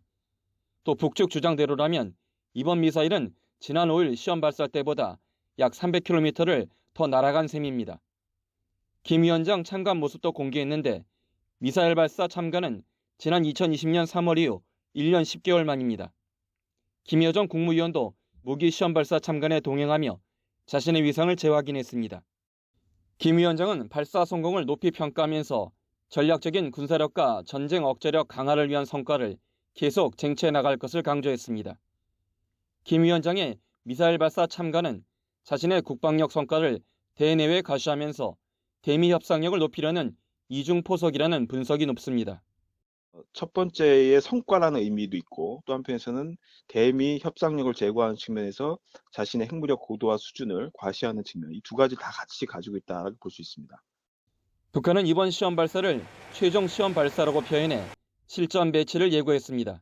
또 북측 주장대로라면 이번 미사일은 지난 5일 시험 발사 때보다 약 300km를 더 날아간 셈입니다. 김 위원장 참관 모습도 공개했는데 미사일 발사 참관은 지난 2020년 3월 이후 1년 10개월 만입니다. 김여정 국무위원도 무기 시험 발사 참관에 동행하며 자신의 위상을 재확인했습니다. 김 위원장은 발사 성공을 높이 평가하면서 전략적인 군사력과 전쟁 억제력 강화를 위한 성과를 계속 쟁취해 나갈 것을 강조했습니다. 김 위원장의 미사일 발사 참관은 자신의 국방력 성과를 대내외 가시하면서 대미 협상력을 높이려는 이중포석이라는 분석이 높습니다. 첫 번째의 성과라는 의미도 있고 또 한편에서는 대미 협상력을 제고하는 측면에서 자신의 핵무력 고도화 수준을 과시하는 측면, 이 두 가지 다 같이 가지고 있다고 볼 수 있습니다. 북한은 이번 시험 발사를 최종 시험 발사라고 표현해 실전 배치를 예고했습니다.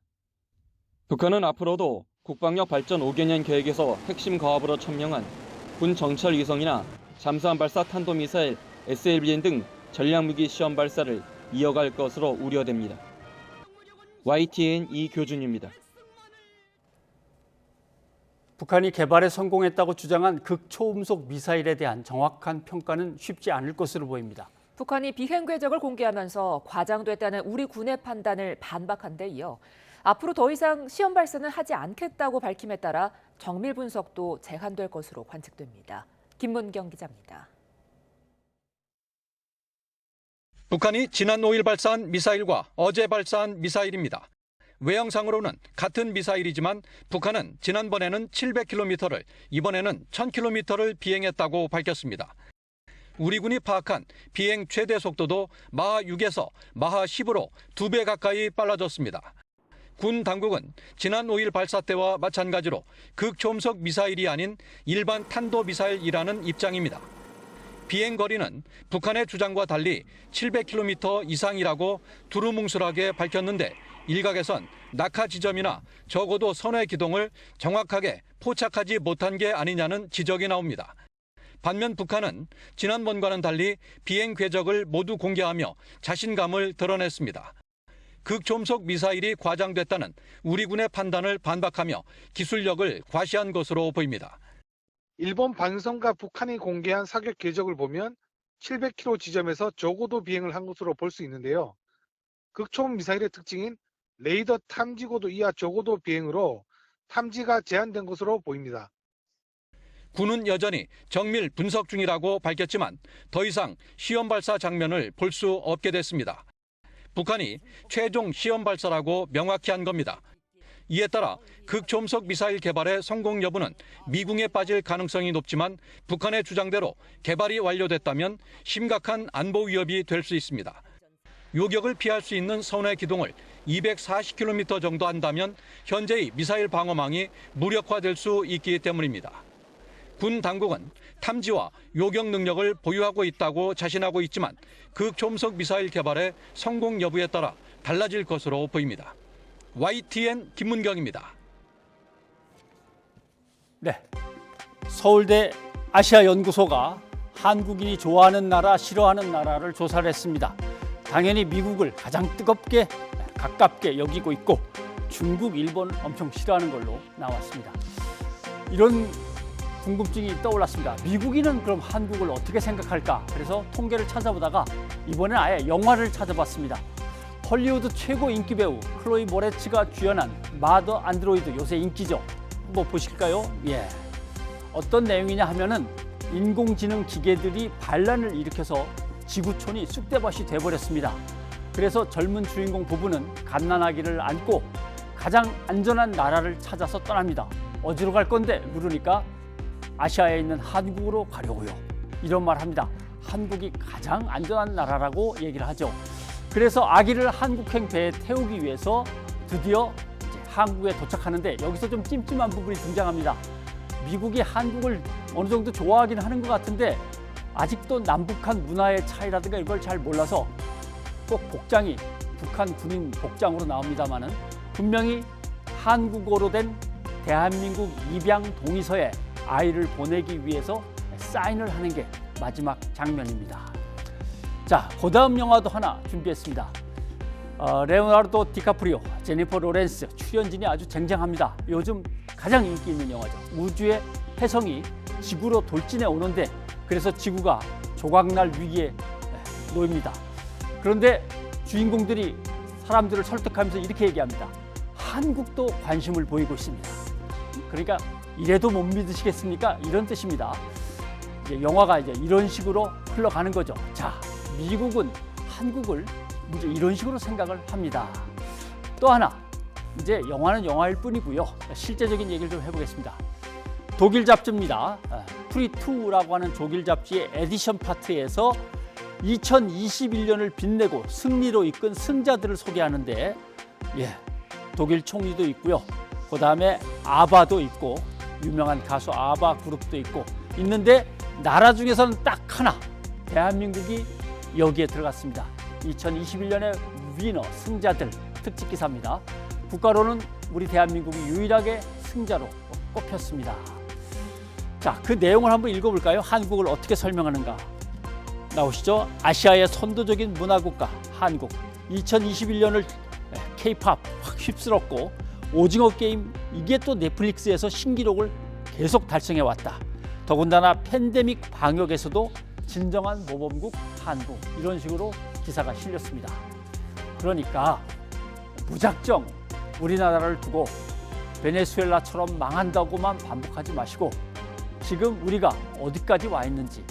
북한은 앞으로도 국방력 발전 5개년 계획에서 핵심 과업으로 천명한 군 정찰 위성이나 잠수함 발사 탄도미사일 SLBM 등 전략무기 시험 발사를 이어갈 것으로 우려됩니다. YTN 이교준입니다. 북한이 개발에 성공했다고 주장한 극초음속 미사일에 대한 정확한 평가는 쉽지 않을 것으로 보입니다. 북한이 비행 궤적을 공개하면서 과장됐다는 우리 군의 판단을 반박한 데 이어 앞으로 더 이상 시험 발사는 하지 않겠다고 밝힘에 따라 정밀 분석도 제한될 것으로 관측됩니다. 김문경 기자입니다. 북한이 지난 5일 발사한 미사일과 어제 발사한 미사일입니다. 외형상으로는 같은 미사일이지만 북한은 지난번에는 700km를, 이번에는 1000km를 비행했다고 밝혔습니다. 우리 군이 파악한 비행 최대 속도도 마하 6에서 마하 10으로 2배 가까이 빨라졌습니다. 군 당국은 지난 5일 발사 때와 마찬가지로 극초음속 미사일이 아닌 일반 탄도미사일이라는 입장입니다. 비행거리는 북한의 주장과 달리 700km 이상이라고 두루뭉술하게 밝혔는데 일각에선 낙하 지점이나 적어도 선의 기동을 정확하게 포착하지 못한 게 아니냐는 지적이 나옵니다. 반면 북한은 지난번과는 달리 비행 궤적을 모두 공개하며 자신감을 드러냈습니다. 극초음속 미사일이 과장됐다는 우리 군의 판단을 반박하며 기술력을 과시한 것으로 보입니다. 일본 반성과 북한이 공개한 사격 궤적을 보면 700km 지점에서 적어도 비행을 한 것으로 볼 수 있는데요. 극초음 미사일의 특징인 레이더 탐지고도 이하 적어도 비행으로 탐지가 제한된 것으로 보입니다. 군은 여전히 정밀 분석 중이라고 밝혔지만 더 이상 시험 발사 장면을 볼 수 없게 됐습니다. 북한이 최종 시험 발사라고 명확히 한 겁니다. 이에 따라 극초음속 미사일 개발의 성공 여부는 미궁에 빠질 가능성이 높지만 북한의 주장대로 개발이 완료됐다면 심각한 안보 위협이 될 수 있습니다. 요격을 피할 수 있는 선의 기동을 240km 정도 한다면 현재의 미사일 방어망이 무력화될 수 있기 때문입니다. 군 당국은 탐지와 요격 능력을 보유하고 있다고 자신하고 있지만 극초음속 미사일 개발의 성공 여부에 따라 달라질 것으로 보입니다. YTN 김문경입니다. 네, 서울대 아시아연구소가 한국인이 좋아하는 나라, 싫어하는 나라를 조사를 했습니다. 당연히 미국을 가장 뜨겁게, 가깝게 여기고 있고 중국, 일본 엄청 싫어하는 걸로 나왔습니다. 이런 궁금증이 떠올랐습니다. 미국인은 그럼 한국을 어떻게 생각할까? 그래서 통계를 찾아보다가 이번엔 아예 영화를 찾아봤습니다. 헐리우드 최고 인기 배우 클로이 모레츠가 주연한 마더 안드로이드, 요새 인기죠. 한번 보실까요? 예. 어떤 내용이냐 하면은 인공지능 기계들이 반란을 일으켜서 지구촌이 쑥대밭이 돼버렸습니다. 그래서 젊은 주인공 부부는 갓난아기를 안고 가장 안전한 나라를 찾아서 떠납니다. 어디로 갈 건데 물으니까 아시아에 있는 한국으로 가려고요. 이런 말 합니다. 한국이 가장 안전한 나라라고 얘기를 하죠. 그래서 아기를 한국행 배에 태우기 위해서 드디어 이제 한국에 도착하는데 여기서 좀 찜찜한 부분이 등장합니다. 미국이 한국을 어느 정도 좋아하긴 하는 것 같은데 아직도 남북한 문화의 차이라든가 이걸 잘 몰라서 꼭 복장이 북한 군인 복장으로 나옵니다마는 분명히 한국어로 된 대한민국 입양 동의서에 아이를 보내기 위해서 사인을 하는 게 마지막 장면입니다. 자, 그 다음 영화도 하나 준비했습니다. 레오나르도 디카프리오, 제니퍼 로렌스 출연진이 아주 쟁쟁합니다. 요즘 가장 인기 있는 영화죠. 우주의 혜성이 지구로 돌진해 오는데 그래서 지구가 조각날 위기에 놓입니다. 그런데 주인공들이 사람들을 설득하면서 이렇게 얘기합니다. 한국도 관심을 보이고 있습니다. 그러니까 이래도 못 믿으시겠습니까? 이런 뜻입니다. 이제 영화가 이제 이런 식으로 흘러가는 거죠. 자, 미국은 한국을 이제 이런 식으로 생각을 합니다. 또 하나, 이제 영화는 영화일 뿐이고요. 실제적인 얘기를 좀 해보겠습니다. 독일 잡지입니다. 프리2라고 하는 독일 잡지의 에디션 파트에서 2021년을 빛내고 승리로 이끈 승자들을 소개하는데 독일 총리도 있고요. 그 다음에 아바도 있고 유명한 가수 아바 그룹도 있고 있는데 나라 중에서는 딱 하나 대한민국이 여기에 들어갔습니다. 2021년의 위너 승자들 특집 기사입니다. 국가로는 우리 대한민국이 유일하게 승자로 꼽혔습니다. 자, 그 내용을 한번 읽어볼까요? 한국을 어떻게 설명하는가? 나오시죠? 아시아의 선도적인 문화국가 한국. 2021년을 K-팝 확 휩쓸었고 오징어 게임 이게 또 넷플릭스에서 신기록을 계속 달성해왔다. 더군다나 팬데믹 방역에서도 진정한 모범국 한국 이런 식으로 기사가 실렸습니다. 그러니까 무작정 우리나라를 두고 베네수엘라처럼 망한다고만 반복하지 마시고 지금 우리가 어디까지 와 있는지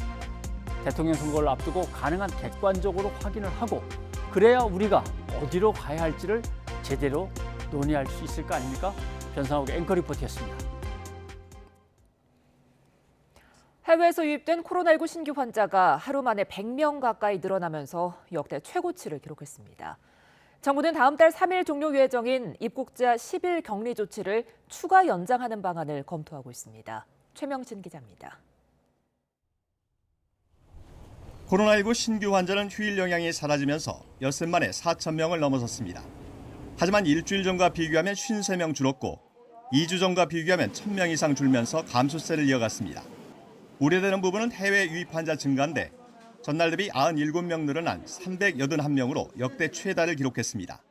대통령 선거를 앞두고 가능한 객관적으로 확인을 하고 그래야 우리가 어디로 가야 할지를 제대로 논의할 수 있을 거 아닙니까? 변상욱의 앵커 리포트였습니다. 해외에서 유입된 코로나19 신규 환자가 하루 만에 100명 가까이 늘어나면서 역대 최고치를 기록했습니다. 정부는 다음 달 3일 종료 예정인 입국자 10일 격리 조치를 추가 연장하는 방안을 검토하고 있습니다. 최명진 기자입니다. 코로나19 신규 환자는 휴일 영향이 사라지면서 엿새 만에 4,000명을 넘어섰습니다. 하지만 일주일 전과 비교하면 53명 줄었고 2주 전과 비교하면 1,000명 이상 줄면서 감소세를 이어갔습니다. 우려되는 부분은 해외 유입 환자 증가인데 전날 대비 97명 늘어난 381명으로 역대 최다를 기록했습니다.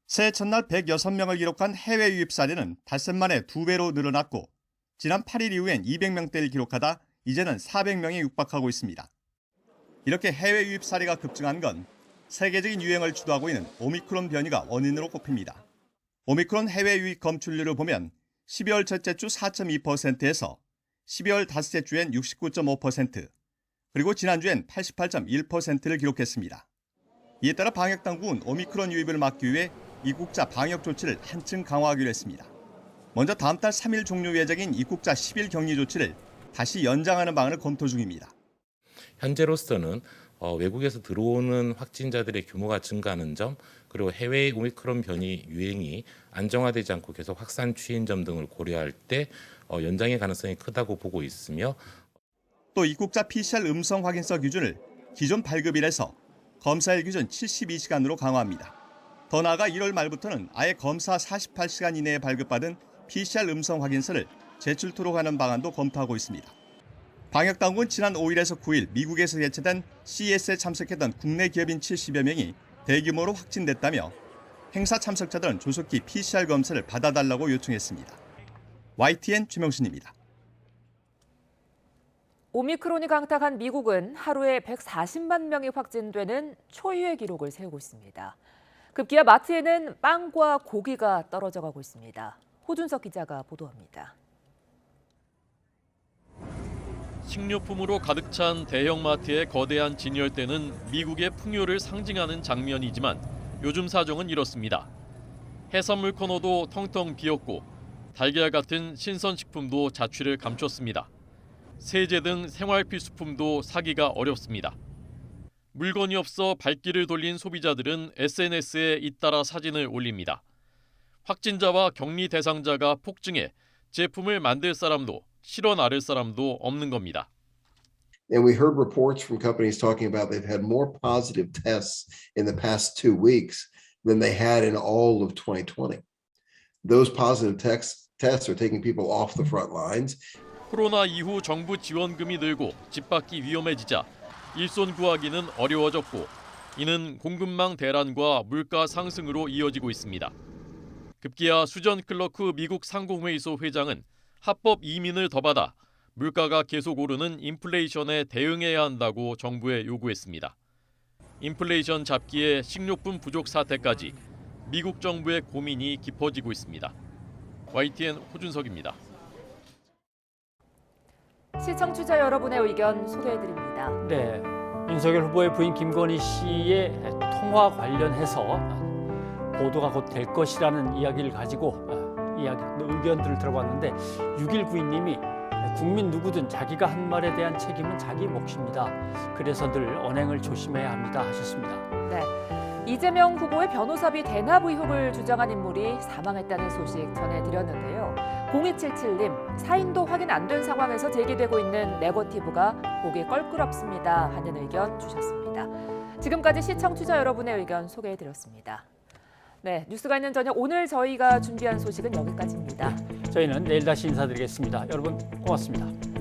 새해 첫날 106명을 기록한 해외 유입 사례는 닷새 만에 2배로 늘어났고 지난 8일 이후엔 200명대를 기록하다 이제는 400명에 육박하고 있습니다. 이렇게 해외 유입 사례가 급증한 건 세계적인 유행을 주도하고 있는 오미크론 변이가 원인으로 꼽힙니다. 오미크론 해외 유입 검출률을 보면 12월 첫째 주 4.2%에서 12월 다섯째 주엔 69.5%, 그리고 지난주엔 88.1%를 기록했습니다. 이에 따라 방역당국은 오미크론 유입을 막기 위해 입국자 방역 조치를 한층 강화하기로 했습니다. 먼저 다음 달 3일 종료 예정인 입국자 10일 격리 조치를 다시 연장하는 방안을 검토 중입니다. 현재로서는 외국에서 들어오는 확진자들의 규모가 증가하는 점, 그리고 해외 오미크론 변이 유행이 안정화되지 않고 계속 확산 추이인 점 등을 고려할 때 연장의 가능성이 크다고 보고 있으며 또 입국자 PCR 음성 확인서 기준을 기존 8급일에서 검사일 기준 72시간으로 강화합니다. 더 나아가 1월 말부터는 아예 검사 48시간 이내에 발급받은 PCR 음성 확인서를 제출토록 하는 방안도 검토하고 있습니다. 방역당국은 지난 5일에서 9일 미국에서 개최된 CES에 참석했던 국내 기업인 70여 명이 대규모로 확진됐다며 행사 참석자들은 조속히 PCR 검사를 받아달라고 요청했습니다. YTN 최명신입니다. 오미크론이 강타한 미국은 하루에 140만 명이 확진되는 초유의 기록을 세우고 있습니다. 급기야 마트에는 빵과 고기가 떨어져가고 있습니다. 호준석 기자가 보도합니다. 식료품으로 가득 찬 대형마트의 거대한 진열대는 미국의 풍요를 상징하는 장면이지만 요즘 사정은 이렇습니다. 해산물 코너도 텅텅 비었고 달걀 같은 신선식품도 자취를 감췄습니다. 세제 등 생활필수품도 사기가 어렵습니다. 물건이 없어 발길을 돌린 소비자들은 SNS에 잇따라 사진을 올립니다. 확진자와 격리 대상자가 폭증해 제품을 만들 사람도 실어 나를 사람도 없는 겁니다. And we heard reports from companies talking about they've had more positive tests in the past 2 weeks than they had in all of 2020. Those positive tests are taking people off the front lines. 코로나 이후 정부 지원금이 늘고 집 밖이 위험해지자 일손 구하기는 어려워졌고 이는 공급망 대란과 물가 상승으로 이어지고 있습니다. 급기야 수전 클러크 미국 상공회의소 회장은 합법 이민을 더 받아 물가가 계속 오르는 인플레이션에 대응해야 한다고 정부에 요구했습니다. 인플레이션 잡기에 식료품 부족 사태까지 미국 정부의 고민이 깊어지고 있습니다. YTN 호준석입니다. 시청자 여러분의 의견 소개해드립니다. 네, 윤석열 후보의 부인 김건희 씨의 통화 관련해서 보도가 곧 될 것이라는 이야기를 가지고 의견들을 들어봤는데 6192님이 국민 누구든 자기가 한 말에 대한 책임은 자기 몫입니다. 그래서 늘 언행을 조심해야 합니다 하셨습니다. 네, 이재명 후보의 변호사비 대납 의혹을 주장한 인물이 사망했다는 소식 전해드렸는데요. 0277님, 사인도 확인 안 된 상황에서 제기되고 있는 네거티브가 보기 껄끄럽습니다 하는 의견 주셨습니다. 지금까지 시청자 여러분의 의견 소개해드렸습니다. 네, 뉴스가 있는 저녁 오늘 저희가 준비한 소식은 여기까지입니다. 저희는 내일 다시 인사드리겠습니다. 여러분 고맙습니다.